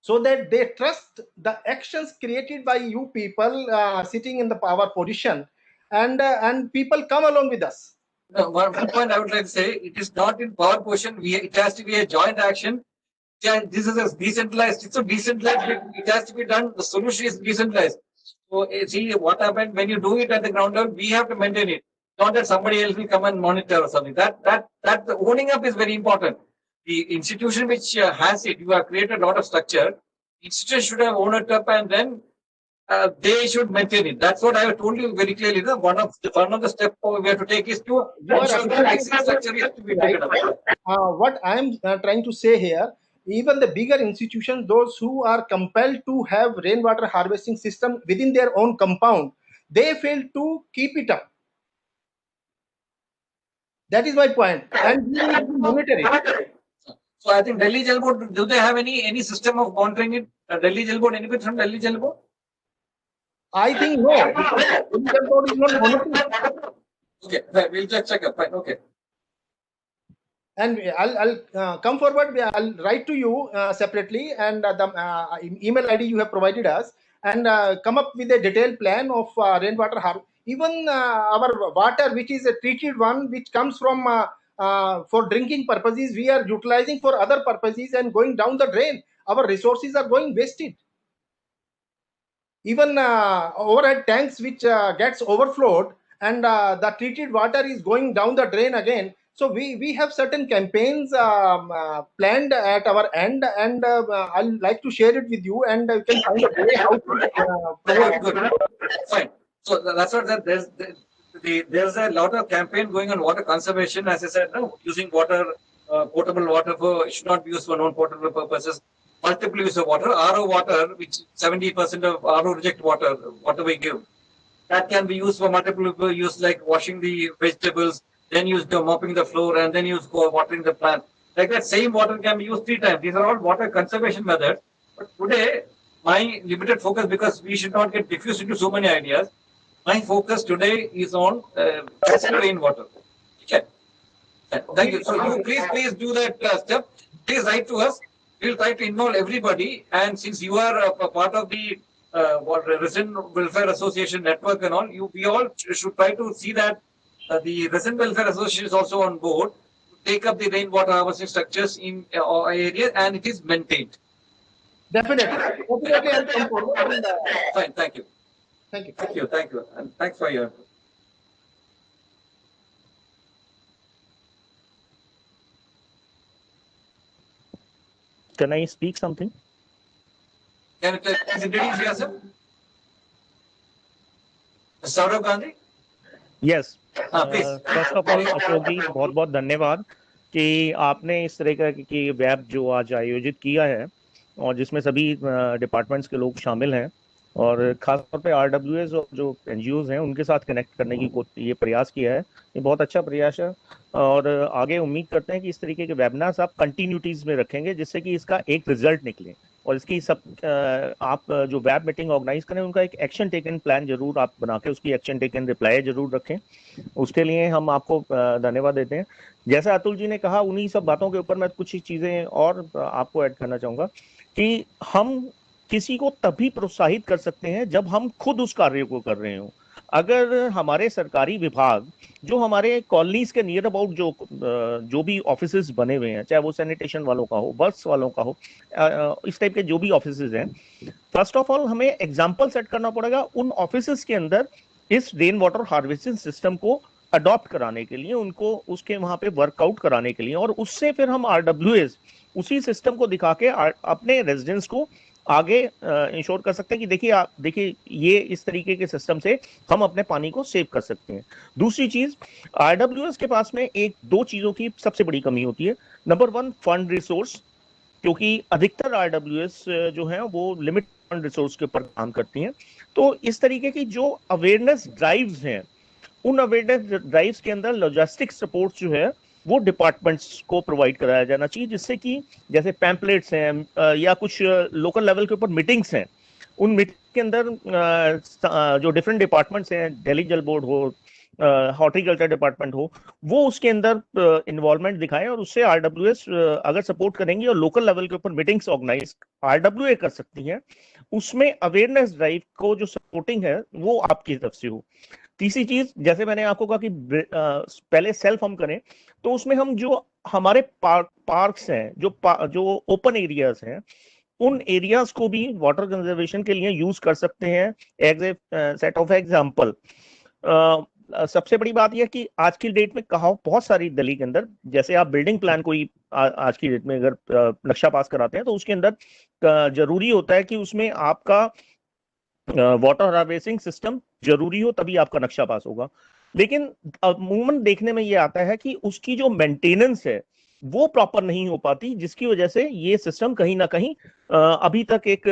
so that they trust the actions created by you people sitting in the power position, and people come along with us. One point I would like to say, it is not in power position. It has to be a joint action. Yeah, this is a decentralized. It's so decentralized. It has to be done. The solution is decentralized. So see what happened when you do it at the ground level. We have to maintain it. Not that somebody else will come and monitor or something. That the owning up is very important. The institution which has it, you have created a lot of structure. Institution should have owned it up, and then they should maintain it. That's what I have told you very clearly. One of the steps we have to take is to ensure that existing structure is to be taken up. What I am trying to say here, even the bigger institutions, those who are compelled to have rainwater harvesting system within their own compound, they fail to keep it up. That is my point, and we need to monitor it. So I think Delhi Jal Board, do they have any system of monitoring it? Delhi Jal Board, anybody from Delhi Jal Board? I think no. Delhi Jal Board is not monitoring. Okay, fine, we'll just check up. Fine, okay. And I'll come forward. I'll write to you separately, and the email ID you have provided us, and come up with a detailed plan of rainwater harvest. Even our water, which is a treated one, which comes from for drinking purposes, we are utilizing for other purposes and going down the drain. Our resources are going wasted. Even overhead tanks which gets overflowed, and the treated water is going down the drain again. So we have certain campaigns planned at our end, and I'd like to share it with you, and you can find a way how to good. Fine. So that's what there's a lot of campaign going on water conservation. As I said, no, using water, potable water should not be used for non-potable purposes. Multiple use of water, RO water, which 70% of RO reject water we give, that can be used for multiple use, like washing the vegetables, then use the mopping the floor, and then use for watering the plant. like that same water can be used 3 times. These are all water conservation methods. But today, my limited focus, because we should not get diffused into so many ideas, my focus today is on passive rainwater. Okay. Thank you. So you please do that step. Please write to us. We'll try to involve everybody. And since you are a part of the Resident Welfare Association network and all, we all should try to see that the Resident Welfare Association is also on board to take up the rainwater harvesting structures in our area, and it is maintained. Definitely. I'll come forward. Fine. Thank you. Thank you. Thank you. Thank you. And thanks for your. Can I speak something? Can you please introduce yourself? Saurav Gandhi? Yes. Please. First of all Ashok ji बहुत बहुत धन्यवाद कि आपने इस तरह का की web जो आज आयोजित किया है और जिसमें सभी डिपार्टमेंट्स के लोग शामिल हैं और खासतौर पे RWS और जो NGOs हैं उनके साथ कनेक्ट करने की ये प्रयास किया है। ये बहुत अच्छा प्रयास है और आगे उम्मीद करते हैं कि इस तरीके के वेबिनार्स आप कंटिन्यूटीज में रखेंगे जिससे कि इसका एक रिजल्ट निकले और इसकी सब आप जो वेब मीटिंग ऑर्गेनाइज करें उनका एक एक्शन टेकन प्लान जरूर आप बना के उसकी एक्शन टेकन रिप्लाई जरूर रखें। उसके लिए हम आपको धन्यवाद देते हैं। जैसा अतुल जी ने कहा उन्हीं सब बातों के ऊपर मैं कुछ चीजें और आपको ऐड करना चाहूंगा कि हम किसी को तभी प्रोत्साहित कर सकते हैं जब हम खुद उस कार्य को कर रहे हों। अगर हमारे सरकारी विभाग जो हमारे कॉलोनीज के नियर अबाउट जो भी ऑफिसेज बने हुए हैं, चाहे वो सैनिटेशन वालों का हो, बस वालों का हो, इस टाइप के जो भी ऑफिसेज हैं, फर्स्ट ऑफ ऑल हमें एग्जांपल सेट करना पड़ेगा उन ऑफिसेज के अंदर इस रेन वाटर हार्वेस्टिंग सिस्टम को अडॉप्ट कराने के लिए, उनको उसके वहां पे वर्कआउट कराने के लिए, और उससे फिर हम RWS उसी सिस्टम को दिखा के अपने रेजिडेंट्स को आगे इंश्योर कर सकते हैं कि देखिए ये इस तरीके के सिस्टम से हम अपने पानी को सेव कर सकते हैं। दूसरी चीज, RWS के पास में एक दो चीजों की सबसे बड़ी कमी होती है। नंबर 1 फंड रिसोर्स, क्योंकि अधिकतर RWS जो है वो लिमिट फंड रिसोर्स के ऊपर काम करती हैं। तो इस तरीके की जो अवेयरनेस ड्राइव्स हैं, उन अवेयरनेस ड्राइव्स के अंदर लॉजिस्टिक सपोर्ट जो है वो डिपार्टमेंट्स को प्रोवाइड कराया जाना चाहिए, जिससे कि जैसे पैम्पलेट्स हैं या कुछ लोकल लेवल के ऊपर मीटिंग्स हैं, उन मीटिंग के अंदर जो डिफरेंट डिपार्टमेंट्स हैं, दिल्ली जल बोर्ड हो, हॉर्टिकल्चर डिपार्टमेंट हो, वो उसके अंदर इन्वॉल्वमेंट दिखाएं और उससे RWS अगर सपोर्ट करेंगी और लोकल लेवल के ऊपर मीटिंग्स ऑर्गेनाइज RWA कर सकती हैं, उसमें अवेयरनेस ड्राइव को जो सपोर्टिंग है वो आपकी तरफ से हो। तीसरी चीज, जैसे मैंने आपको कहा कि पहले सेल्फ हम करें, तो उसमें हम जो हमारे पार्क्स हैं, जो ओपन एरियाज हैं, उन एरियाज को भी वाटर कंजर्वेशन के लिए यूज कर सकते हैं as a set of example. सबसे बड़ी बात यह कि आज की डेट में कहा बहुत सारी दिल्ली के अंदर, जैसे आप बिल्डिंग प्लान कोई आज की डेट में अगर नक्शा पास कराते हैं तो उसके अंदर जरूरी होता है कि उसमें आपका वाटर हार्वेस्टिंग सिस्टम जरूरी हो, तभी आपका नक्शा पास होगा। लेकिन अमूमन देखने में ये आता है कि उसकी जो मेंटेनेंस है वो प्रॉपर नहीं हो पाती, जिसकी वजह से ये सिस्टम कहीं ना कहीं अभी तक एक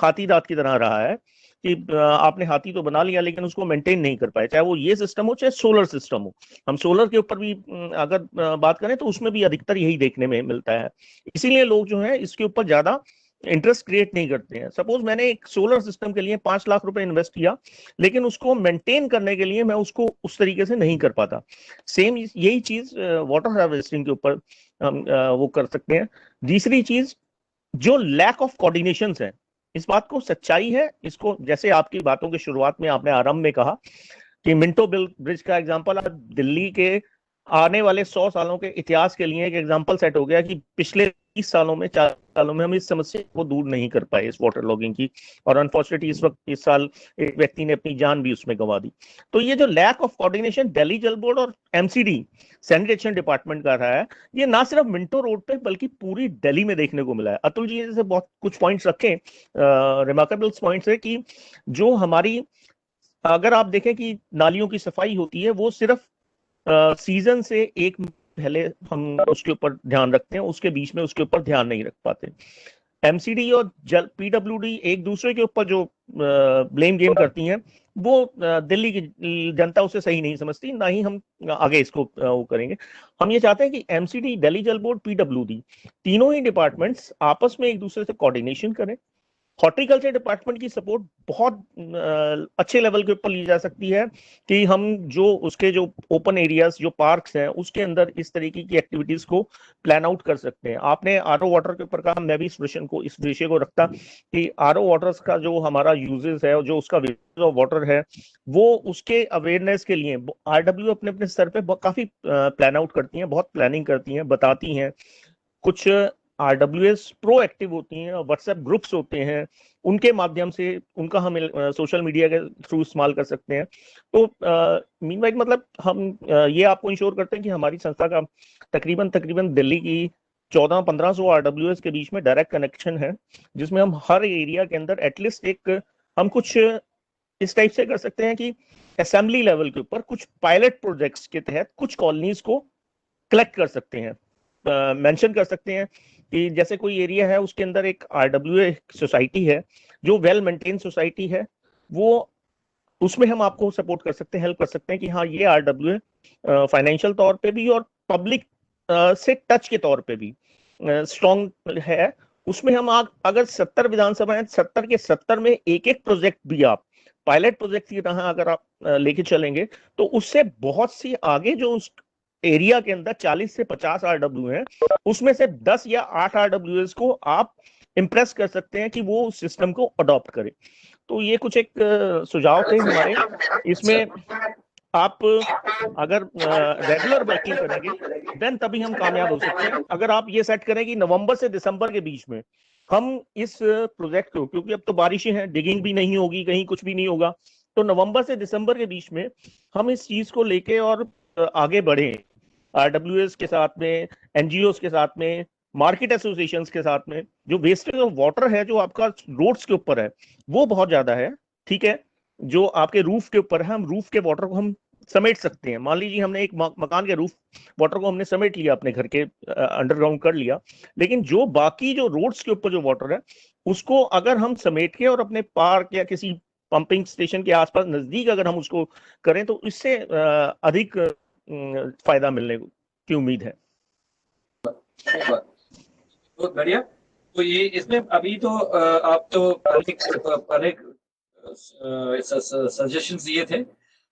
हाथी दांत की तरह रहा है कि आपने हाथी तो बना लिया लेकिन उसको मेंटेन नहीं कर पाए, चाहे वो ये सिस्टम हो चाहे सोलर सिस्टम हो। हम सोलर के ऊपर भी अगर बात करें तो उसमें भी अधिकतर यही देखने में मिलता है। इसीलिए लोग जो है इसके ऊपर ज्यादा इंटरेस्ट क्रिएट नहीं करते हैं। सपोज मैंने एक सोलर सिस्टम के लिए 5 लाख रुपए इन्वेस्ट किया, लेकिन उसको मेंटेन करने के लिए मैं उसको उस तरीके से नहीं कर पाता। सेम यही चीज वाटर हार्वेस्टिंग के ऊपर हम वो कर सकते हैं। तीसरी चीज, जो लैक ऑफ कोऑर्डिनेशन है, इस बात को सच्चाई है, इसको जैसे आपकी बातों की शुरुआत में आपने आरंभ में कहा कि मिंटो ब्रिज का एग्जांपल आज दिल्ली के आने वाले 100 सालों के इतिहास के लिए एक एग्जांपल सेट हो गया कि पिछले 30 सालों में 4 सालों में हम इस समस्या को दूर नहीं कर पाए, इस वाटर लॉगिंग की, और अनफॉर्चुनेटली इस साल एक व्यक्ति ने अपनी जान भी उसमें गंवा दी। तो ये जो लैक ऑफ कोऑर्डिनेशन दिल्ली जल बोर्ड और MCD सैनिटेशन डिपार्टमेंट का रहा है, ये ना सिर्फ मिंटो रोड पे बल्कि पूरी दिल्ली में देखने को मिला है। अतुल जी जैसे बहुत कुछ पॉइंट्स रखे, रिमार्केबल पॉइंट्स है कि जो हमारी, अगर आप देखें कि नालियों की सफाई होती है वो सिर्फ सीजन से एक पहले हम उसके ऊपर ध्यान रखते हैं, उसके बीच में उसके ऊपर ध्यान नहीं रख पाते। एमसीडी और पीडब्ल्यूडी एक दूसरे के ऊपर जो ब्लेम गेम करती हैं, वो दिल्ली की जनता उसे सही नहीं समझती, ना ही हम आगे इसको वो करेंगे। हम ये चाहते हैं कि एमसीडी, दिल्ली जल बोर्ड, पीडब्ल्यूडी, तीनों ही डिपार्टमेंट्स आपस में एक दूसरे से कोऑर्डिनेशन करें। हॉर्टिकल्चर डिपार्टमेंट की सपोर्ट बहुत अच्छे लेवल के ऊपर ली जा सकती है कि हम जो उसके जो ओपन एरियाज, जो पार्क्स हैं, उसके अंदर इस तरीके की एक्टिविटीज को प्लान आउट कर सकते हैं। आपने आरओ वाटर के ऊपर कहा, मैं भी इस विषय को रखता कि आरओ वाटर्स का जो हमारा यूजेस है, जो उसका वाटर है, वो उसके अवेयरनेस के लिए आरडब्ल्यू अपने अपने स्तर पे काफी प्लान आउट करती हैं, बहुत प्लानिंग करती हैं, बताती हैं। कुछ आरडब्ल्यूएस प्रोएक्टिव होती हैं, व्हाट्सएप ग्रुप्स होते हैं, उनके माध्यम से उनका हम सोशल मीडिया के थ्रू इस्तेमाल कर सकते हैं। तो मीनवाइल मतलब हम ये आपको इंश्योर करते हैं कि हमारी संस्था का तकरीबन दिल्ली की 1400-1500 आरडब्ल्यूएस के बीच में डायरेक्ट कनेक्शन है, जिसमें हम हर एरिया के अंदर एटलीस्ट एक हम कुछ इस टाइप से कर सकते हैं कि असेंबली लेवल के ऊपर कुछ पायलट प्रोजेक्ट्स के तहत कुछ कॉलोनीज को कलेक्ट कर सकते हैं, मेंशन कर सकते हैं कि जैसे कोई एरिया है, उसके अंदर एक आरडब्ल्यूए सोसाइटी है जो वेल मेंटेन सोसाइटी है, वो उसमें हम आपको सपोर्ट कर सकते हैं, हेल्प कर सकते हैं कि हाँ, ये आरडब्ल्यूए फाइनेंशियल तौर पे भी और पब्लिक से टच के तौर पे भी स्ट्रॉन्ग है। उसमें हम अगर 70 विधानसभा है, 70 के 70 में एक एक प्रोजेक्ट भी आप पायलट प्रोजेक्ट की तरह अगर आप लेके चलेंगे, तो उससे बहुत सी आगे जो उस एरिया के अंदर 40 से 50 आरडब्ल्यू हैं, उसमें से 10 या 8 आरडब्ल्यूएस को आप इंप्रेस कर सकते हैं कि वो उस सिस्टम को अडॉप्ट करे। तो ये कुछ एक सुझाव थे हमारे। इसमें आप अगर रेगुलर वर्किंग करेंगे देन तभी हम कामयाब हो सकते हैं। अगर आप ये सेट करें कि नवंबर से दिसंबर के बीच में हम इस प्रोजेक्ट को, क्योंकि अब तो बारिशें हैं, डिगिंग भी नहीं होगी, कहीं कुछ भी नहीं होगा, तो नवंबर से दिसंबर के बीच में हम इस चीज को लेके और आगे बढ़े, आरडब्ल्यूएस के साथ में, एनजीओस के साथ में, मार्केट एसोसिएशंस के साथ में। जो वेस्टेज ऑफ वाटर है जो आपका रोड्स के ऊपर है वो बहुत ज्यादा है, ठीक है, जो आपके रूफ के ऊपर है, हम रूफ के वाटर को हम समेट सकते हैं। मान लीजिए हमने एक मकान के रूफ वाटर को हमने समेट लिया, अपने घर के अंडरग्राउंड कर लिया, लेकिन जो बाकी जो रोड्स के ऊपर जो वाटर है उसको अगर हम समेट के और अपने पार्क या किसी पंपिंग स्टेशन के आसपास नजदीक अगर हम उसको करें, तो इससे अधिक फायदा मिलने की उम्मीद है। बहुत बढ़िया। तो ये इसमें अभी तो आप तो अनेक सजेशंस दिए थे,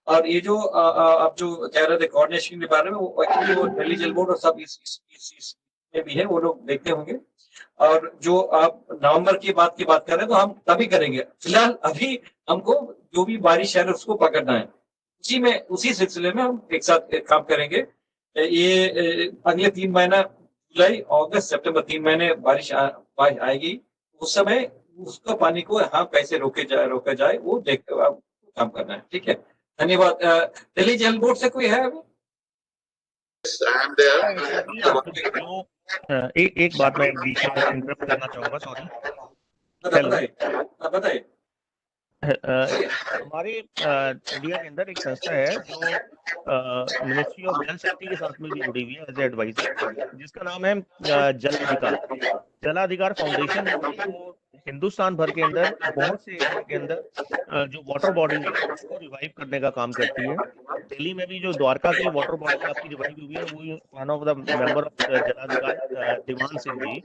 और ये जो आप जो कह रहे थे कोऑर्डिनेशन के बारे में, वो एक्चुअली वो दिल्ली जल बोर्ड और सब इस में भी है, वो लोग देखते होंगे। और जो आप नवंबर की बात कर रहे हैं, तो हम तभी करेंगे। फिलहाल अभी हमको जो भी बारिश है उसको पकड़ना है, उसी सिलसिले में हम एक साथ काम करेंगे। ये अगले 3 महीना, जुलाई, अगस्त, सितंबर, 3 महीने बारिश आएगी, उस समय उसका पानी को यहाँ कैसे रोका जाए वो देख काम करना है। ठीक है, धन्यवाद। दिल्ली जल बोर्ड से कोई है अभी? एक बात मैं बीच में इंटरप्ट करना चाहूंगा, सॉरी। बताइए। हमारे इंडिया के अंदर एक संस्था है जो मिनिस्ट्री ऑफ जल शक्ति के साथ में भी जुड़ी हुई है एज एडवाइजर, जिसका नाम है जलाधिकार फाउंडेशन। वो हिंदुस्तान भर के अंदर बहुत से एरिया के अंदर जो वाटर बॉडी है उसको रिवाइव करने का काम करती है। दिल्ली में भी जो द्वारका की वाटर बॉडी आपकी रिवाइव हुई है, वो one of the member of जलाधिकार दीवान सिंह जी,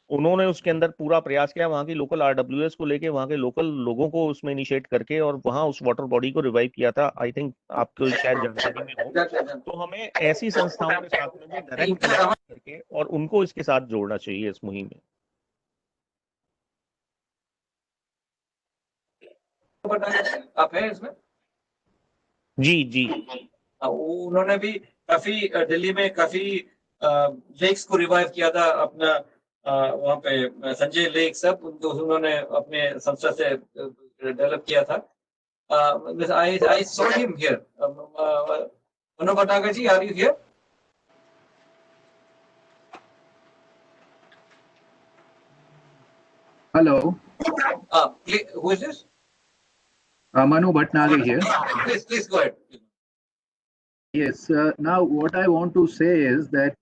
उन्होंने उसके अंदर पूरा प्रयास किया, वहाँ की लोकल आरडब्ल्यूएस को लेके, वहाँ के लोकल लोगों को उसमें इनिशिएट करके, और वहाँ उस वाटर बॉडी को रिवाइव किया था। आई थिंक आपको शायद जानकारी में हो। तो हमें ऐसी संस्थाओं के साथ में डायरेक्ट करके और उनको इसके साथ जोड़ना चाहिए इस मुहिम में। आप हैं इसमें? जी। उन्होंने भी काफी दिल्ली में काफी लेक्स को रिवाइव किया था, अपना वहाँ पे संजय लेक सब उन्होंने अपने संस्था से डेवलप किया था। I saw him here. Manu Bhattacharya ji, are you here? Hello. Who is this? Manu Bhattacharya here. Please go ahead. Yes. Now, what I want to say is that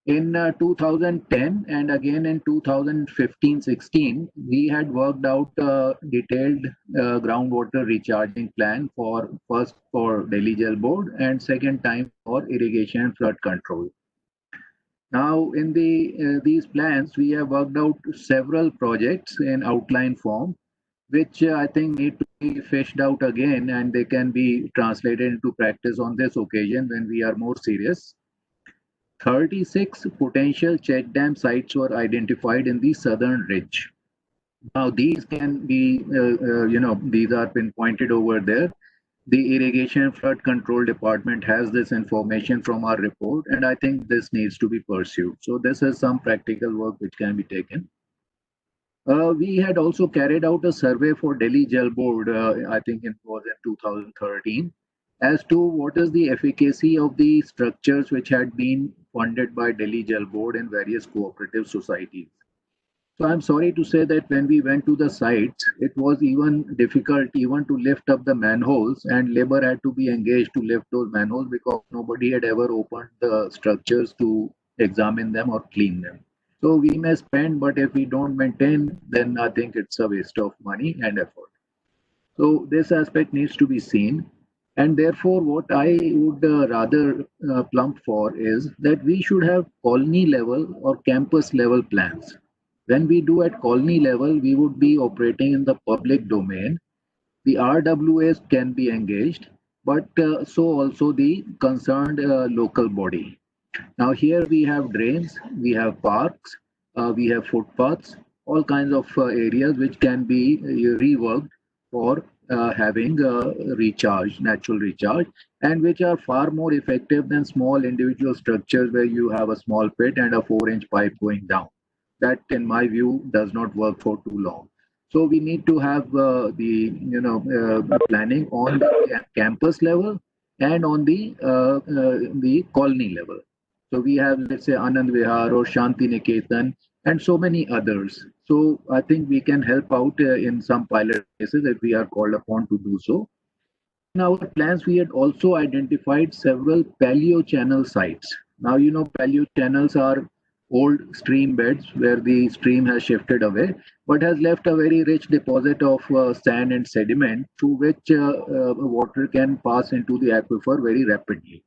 In 2010 and again in 2015-16, we had worked out a detailed groundwater recharging plan for first for Delhi Jal Board and second time for irrigation and flood control. Now, in these plans, we have worked out several projects in outline form, which I think need to be fished out again, and they can be translated into practice on this occasion when we are more serious. 36 potential check dam sites were identified in the southern ridge. Now, these can be, these are pinpointed over there. The Irrigation and Flood Control Department has this information from our report, and I think this needs to be pursued. So this is some practical work which can be taken. We had also carried out a survey for Delhi Jal Board, I think it was in 2013, as to what is the efficacy of the structures which had been funded by Delhi Jal Board in various cooperative societies. So I'm sorry to say that when we went to the sites, it was even difficult even to lift up the manholes, and labor had to be engaged to lift those manholes because nobody had ever opened the structures to examine them or clean them. So we may spend, but if we don't maintain, then I think it's a waste of money and effort. So this aspect needs to be seen. And therefore, what I would rather plump for is that we should have colony level or campus level plans. When we do at colony level, we would be operating in the public domain. The RWAs can be engaged, but so also the concerned local body. Now here we have drains, we have parks, we have footpaths, all kinds of areas which can be reworked for having recharge, natural recharge, and which are far more effective than small individual structures where you have a small pit and a 4-inch pipe going down. That, in my view, does not work for too long. So we need to have the planning on the campus level and on the colony level. So we have, let's say, Anand Vihar or Shanti Niketan and so many others. So I think we can help out in some pilot cases if we are called upon to do so. In our plans, we had also identified several paleo channel sites. Now, paleo channels are old stream beds where the stream has shifted away, but has left a very rich deposit of sand and sediment through which water can pass into the aquifer very rapidly.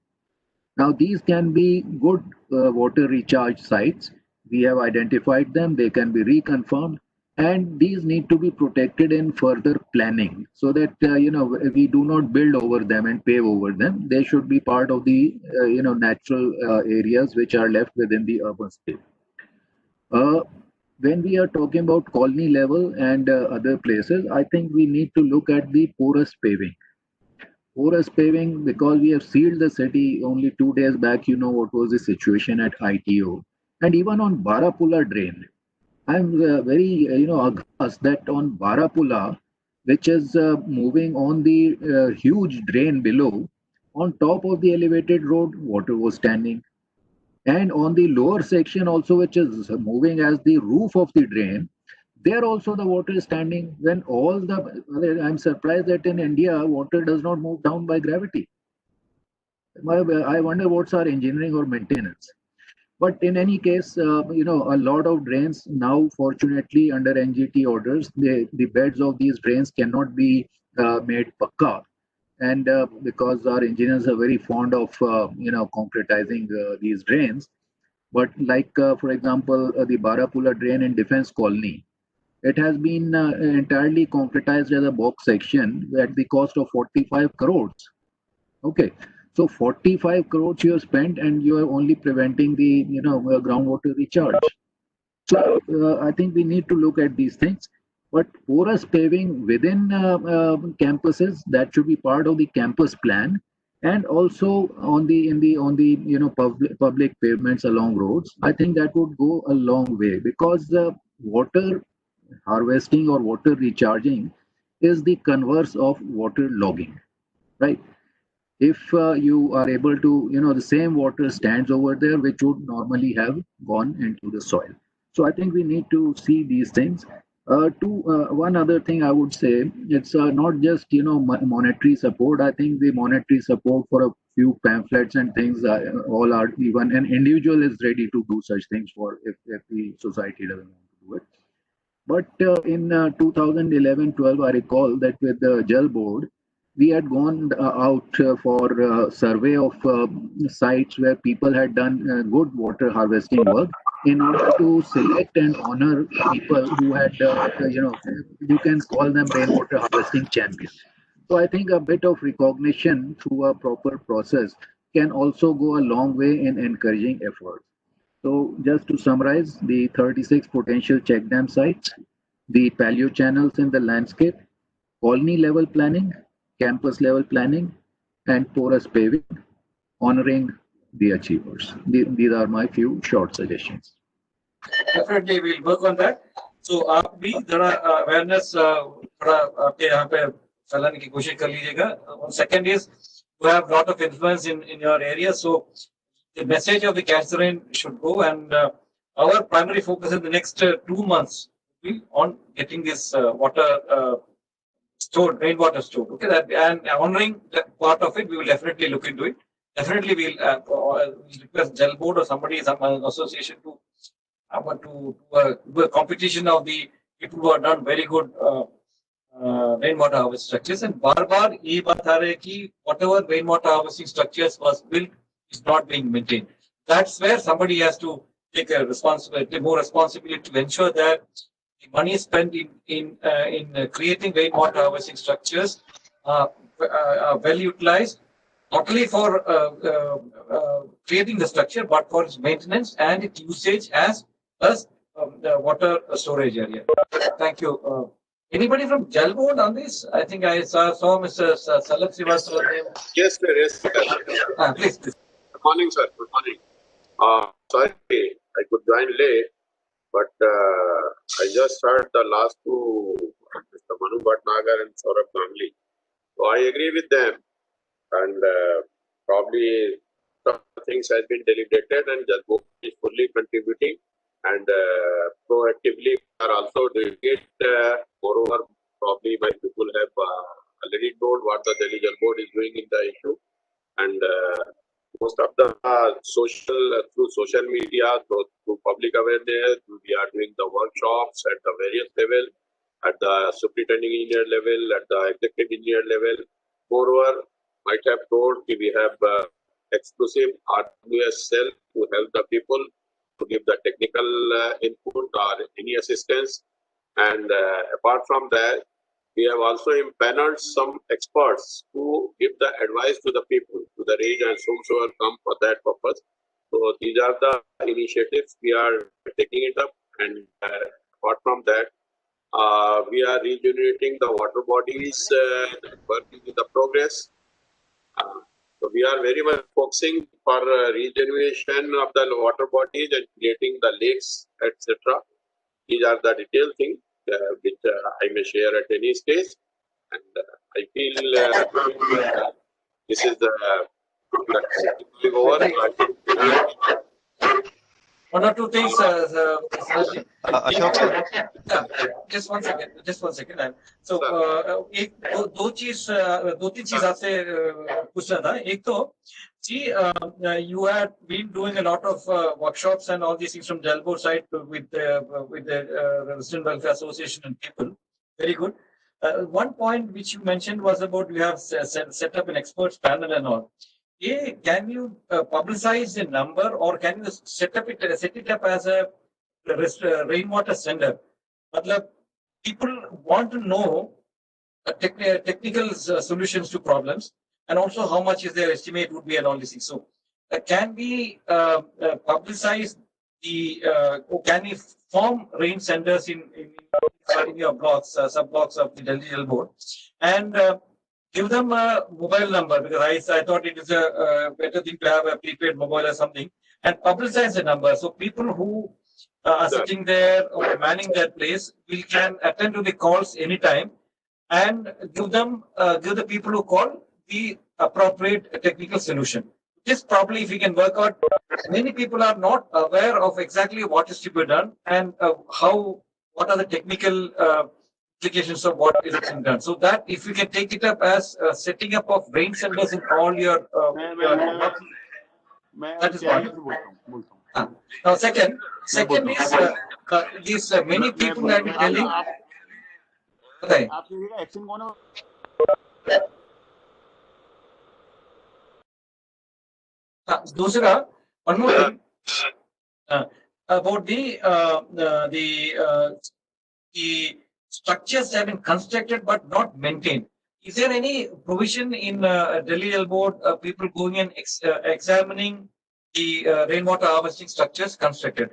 Now, these can be good water recharge sites. We have identified them, they can be reconfirmed, and these need to be protected in further planning so that, we do not build over them and pave over them. They should be part of the, natural areas which are left within the urban space. When we are talking about colony level and other places, I think we need to look at the porous paving. Porous paving, because we have sealed the city only 2 days back, what was the situation at ITO. And even on Barapula drain, I'm very, aghast that on Barapula, which is moving on the huge drain below, on top of the elevated road, water was standing. And on the lower section also, which is moving as the roof of the drain, there also the water is standing. When all the, I'm surprised that in India, water does not move down by gravity. I wonder what's our engineering or maintenance. But in any case, a lot of drains now, fortunately, under NGT orders, the beds of these drains cannot be made pakka. And because our engineers are very fond of, concretizing these drains. But like, for example, the Barapula drain in Defense Colony, it has been entirely concretized as a box section at the cost of 45 crores. Okay. So 45 crores you have spent and you are only preventing the, groundwater recharge. So I think we need to look at these things. But porous paving within campuses, that should be part of the campus plan, and also on the public pavements along roads. I think that would go a long way because water harvesting or water recharging is the converse of water logging, right? If you are able to, the same water stands over there, which would normally have gone into the soil. So I think we need to see these things. One other thing I would say, it's not just, monetary support. I think the monetary support for a few pamphlets and things. All are, even an individual is ready to do such things for if the society doesn't want to do it. But in 2011-12, I recall that with the Jal Board, we had gone out for survey of sites where people had done good water harvesting work in order to select and honor people who had, you can call them rainwater harvesting champions. So I think a bit of recognition through a proper process can also go a long way in encouraging efforts. So just to summarize, the 36 potential check dam sites, the paleo channels in the landscape, colony level planning, campus level planning, and porous paving, honoring the achievers. These are my few short suggestions. Definitely, we'll work on that. So आप भी जरा awareness थोड़ा आपके यहाँ पे फैलाने की कोशिश कर लीजिएगा. Second is you have a lot of influence in your area, so the message of the Catch-the-Rain should go, and our primary focus in the next 2 months will be on getting this water stored, rainwater stored. Okay, that and honoring that part of it, we will definitely look into it. Definitely, we'll request Jal Board or somebody, some association to do a competition of the people who have done very good rainwater harvesting structures. And बार-बार ये बात आ रही है कि whatever rainwater harvesting structures was built is not being maintained. That's where somebody has to take a responsibility, more responsibility to ensure that the money spent in creating rainwater harvesting structures are well utilized, not only for creating the structure, but for its maintenance and its usage as the water storage area. Thank you. Anybody from Jal Board on this? I think I saw Mr. Salak Srivastava. Yes, sir. Yes, sir. Please. Good morning, sir. Good morning. Sorry, I could join late, but I just heard the last two, Mr. Manu Bhatnagar and Saurabh Ganguly. So I agree with them, and probably some things has been deliberated, and Jal Board is fully contributing, and proactively are also doing it. Moreover, probably my people have already told what the Delhi Jal Board is doing in the issue, and most of the through social media, through public awareness, we are doing the workshops at the various level, at the superintending engineer level, at the executive engineer level. Moreover, might have told we have exclusive RWS cell to help the people to give the technical input or any assistance. And apart from that, we have also impaneled some experts who give the advice to the people, to the range and whomsoever come for that purpose. So these are the initiatives we are taking it up. And apart from that, we are regenerating the water bodies, working in the progress. So we are very much focusing for regeneration of the water bodies and creating the lakes, etc. These are the detailed things which I may share at any stage. And I feel this is the over. One or two things, Ashok, just one second. So, दो तीन चीज आपसे पूछना था. एक तो, see, you have been doing a lot of workshops and all these things from Jal Board side with the Resident Welfare Association and people. Very good. One point which you mentioned was about you have set up an experts panel and all. Can you publicize the number, or can you set it up as a rainwater sender? People want to know technical solutions to problems, and also how much is their estimate would be and all these things. So can we publicize the, or can we form rain senders in your blocks, sub-blocks of the Delhi Jal Board, and give them a mobile number, because I thought it is a better thing to have a prepaid mobile or something, and publicize the number so people who are sitting there or manning that place can attend to the calls anytime, and give the people who call the appropriate technical solution. This probably, if we can work out, many people are not aware of exactly what is to be done and what are the technical implications of what is being done. So that if you can take it up as setting up of rain centers in all your, that is one. Now second is these many people have been telling. Okay. Action कौन है? दूसरा, one more thing about the structures have been constructed but not maintained. Is there any provision in Delhi Jal Board, people going and examining the rainwater harvesting structures constructed?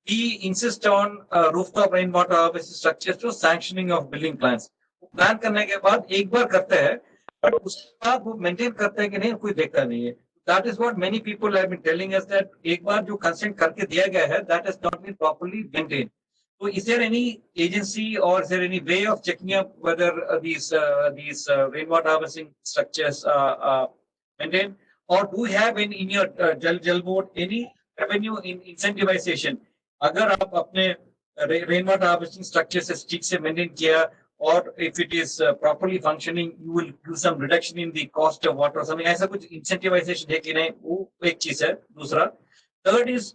We insist on rooftop rainwater harvesting structures to sanctioning of building plans. Plan करने के बाद एक बार करते हैं, but उसके बाद वो maintain करते हैं कि नहीं, कोई देखता नहीं है. That is what many people have been telling us, that एक बार जो consent करके दिया गया है, that has not been properly maintained. So is there any agency or is there any way of checking up whether these rainwater harvesting structures are maintained? Or do you have in your Jal Board any revenue in incentivization? अगर आप अपने rainwater harvesting structures से ठीक से maintain किया, or if it is properly functioning, you will do some reduction in the cost of water or something. ऐसा कुछ incentivization है कि नहीं, वो एक चीज है. दूसरा, third is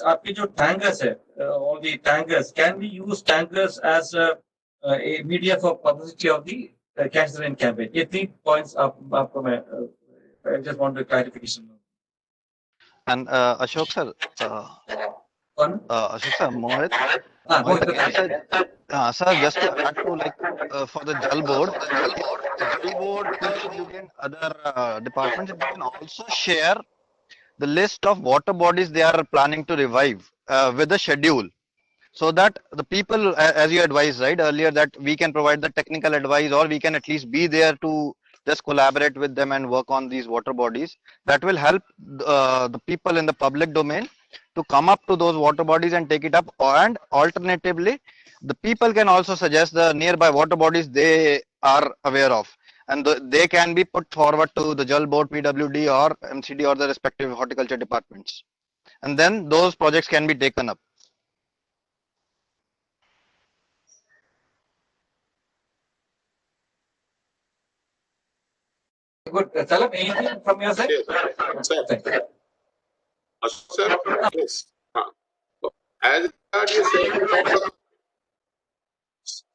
आपके जो tankers है, all the tankers, can we use tankers as a media for publicity of the Catch the Rain campaign? ये 3 points आपको मैं I just want a clarification. And Ashok sir, Mohit. Sir, just to add to, like, for the Jal Board, and other departments, they can also share the list of water bodies they are planning to revive with a schedule, so that the people, as you advised right earlier, that we can provide the technical advice, or we can at least be there to just collaborate with them and work on these water bodies. That will help the people in the public domain to come up to those water bodies and take it up. And alternatively, the people can also suggest the nearby water bodies they are aware of, and they can be put forward to the Jal Board, PWD or MCD or the respective horticulture departments, and then those projects can be taken up. Good. Talab, anything from your side? Sir, yes. As you said,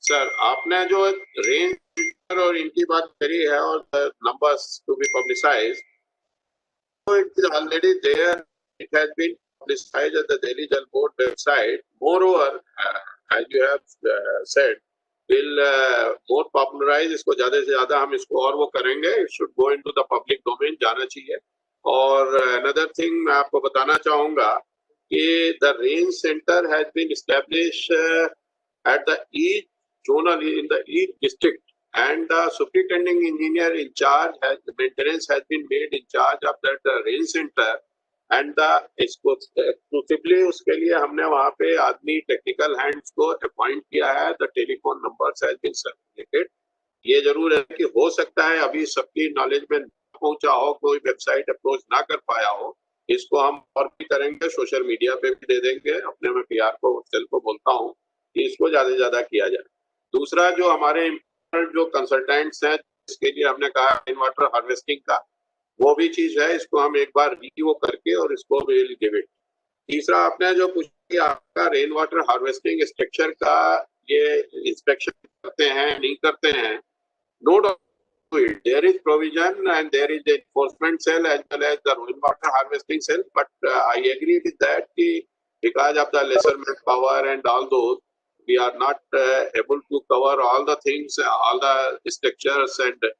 sir, आपने जो range और इनकी बात करी है और the numbers to be publicized, so it is already there. It has been publicized at the Delhi Jal Board website. Moreover, as you have said, will more popularize इसको ज़्यादा से ज़्यादा हम इसको और वो करेंगे. It should go into the public domain, जाना चाहिए. और another thing मैं आपको बताना चाहूँगा कि the range center has been established at the each zonal in the each district, and the superintending engineer in charge has the maintenance has been made in charge of that range center, and the exclusively उसके लिए हमने वहाँ पे आदमी technical hands को appoint किया है. The telephone numbers has been circulated. ये जरूर है कि हो सकता है अभी सबकी नॉलेज में पहुंचा हो, कोई वेबसाइट अप्रोच ना कर पाया हो, इसको हम और भी करेंगे, सोशल मीडिया पे भी दे देंगे. अपने में पीआर को सेल को बोलता हूँ कि इसको ज्यादा से ज्यादा किया जाए. दूसरा जो हमारे जो कंसल्टेंट्स हैं इसके लिए हमने कहा रेन वाटर हार्वेस्टिंग का, वो भी चीज है, इसको हम एक बार रिव्यू करके और इसको विल गिव इट. तीसरा आपने जो पूछा आपका रेन वाटर हार्वेस्टिंग स्ट्रक्चर का ये इंस्पेक्शन करते हैं नहीं करते हैं, no doubt there is provision and there is the enforcement cell as well as the rainwater harvesting cell, but I agree with that because of the lesser manpower and all those, we are not able to cover all the things, all the structures, and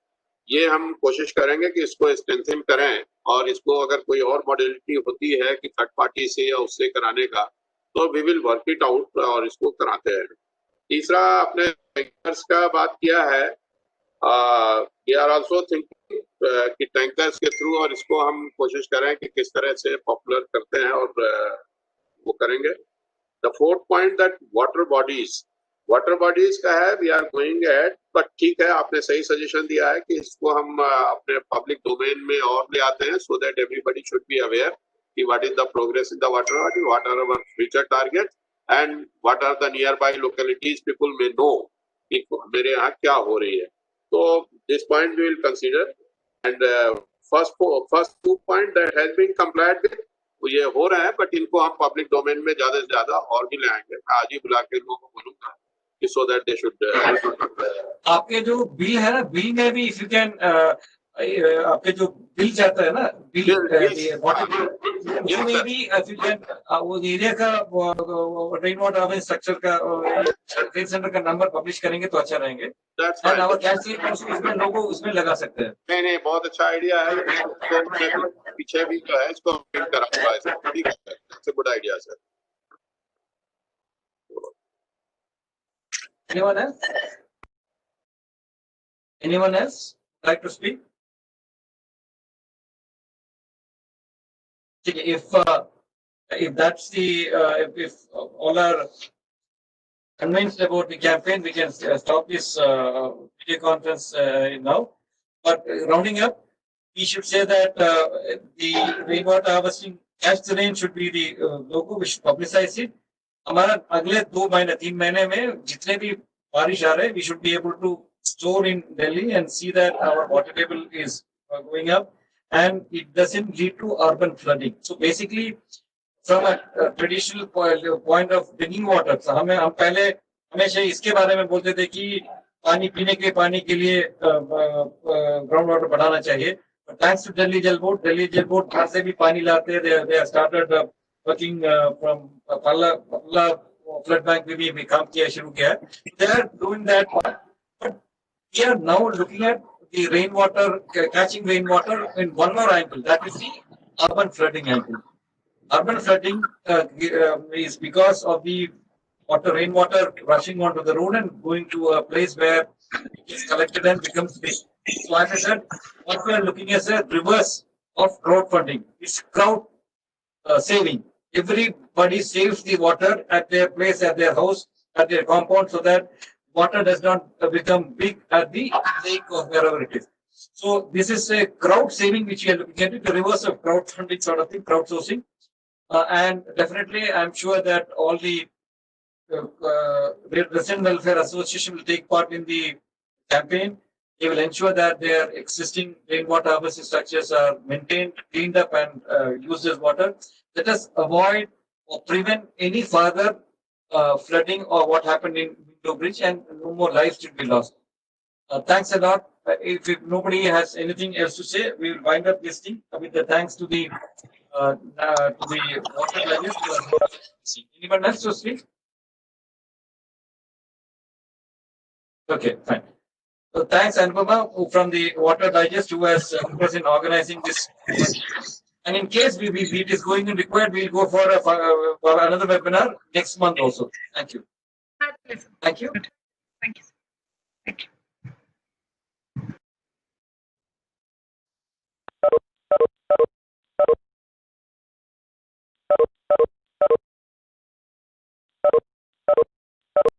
ये हम कोशिश करेंगे कि इसको strengthen करें, और इसको अगर कोई और मॉडलिटी होती है कि थर्ड पार्टी से या उससे कराने का, तो we will work it out और इसको कराते हैं. तीसरा आपने टैंकर्स का बात किया है, वी आर आल्सो थिंकिंग कि टैंकर्स के थ्रू और इसको हम कोशिश करें कि किस तरह से पॉपुलर करते हैं और वो करेंगे. The fourth point that water bodies का है, we are going at, but ठीक है आपने सही सजेशन दिया है कि इसको हम अपने पब्लिक डोमेन में और ले आते हैं, so that everybody should be aware कि what is the progress in the water body, what are our future targets, and what are the nearby localities, people may know कि मेरे यहाँ क्या हो रही है. So this point we will consider, and first 2 point that has been complied with, ये हो रहा है, but इनको हम पब्लिक डोमेन में ज्यादा से ज्यादा और भी लाएंगे. आज ही बुला के लोगों को बोलूंगा कि so that they should. आपके जो बिल है ना, बिल में भी if you can आपके जो बिल जाता है ना, बिल उसमें भी if you can वो एरिया का रेन वाटर हार्वेस्टिंग स्ट्रक्चर का रेन सेंटर का नंबर पब्लिश करेंगे तो अच्छा रहेंगे. और और कैसे इसमें लोगों उसमें लगा सकते हैं. नहीं, बहुत अच्छा आइडिया है. पीछे भी जो है इसको कराऊंगा. ठीक है, it's a good idea sir. Anyone else like to speak? If that's the if all are convinced about the campaign, we can stop this video conference now. But rounding up, we should say that the rainwater harvesting cash the rain should be the logo. We should publicize it. हमारा अगले 2-3 महीने में जितने भी बारिश आ रहे हैं, we should be able to store in Delhi and see that our water table is going up and it doesn't lead to urban flooding. So basically, from a traditional point of drinking water, so हम पहले हमेशा इसके बारे में बोलते थे कि पानी पीने के पानी के लिए ग्राउंड वाटर बढ़ाना चाहिए. But thanks to Delhi Jal Board घर से भी पानी लाते हैं. They have started working from Palla flood bank में भी काम किया शुरू किया है. They are doing that part. But we are now looking at the rainwater, catching rainwater in one more angle. That is the urban flooding angle. Urban flooding is because of the rainwater rushing onto the road and going to a place where it is collected and becomes big. So as I said, what we are looking at is a reverse of crowdfunding. It's crowd saving. Everybody saves the water at their place, at their house, at their compound, so that water does not become big at the lake or wherever it is. So this is a crowd saving which we are looking at, the reverse of crowdfunding sort of thing, crowdsourcing. And definitely, I'm sure that all the Resident Welfare Association will take part in the campaign. They will ensure that their existing rainwater harvesting structures are maintained, cleaned up, and used as water. Let us avoid or prevent any further flooding or what happened in Window Bridge, and no more lives should be lost. Thanks a lot. If nobody has anything else to say, we will wind up this thing with the thanks to the water pledges. Anyone else to speak? Okay, fine. So thanks, Anupama, from the Water Digest, who was in organizing this. And in case it is going and required, we'll go for another webinar next month also. Thank you. Thank you. Thank you.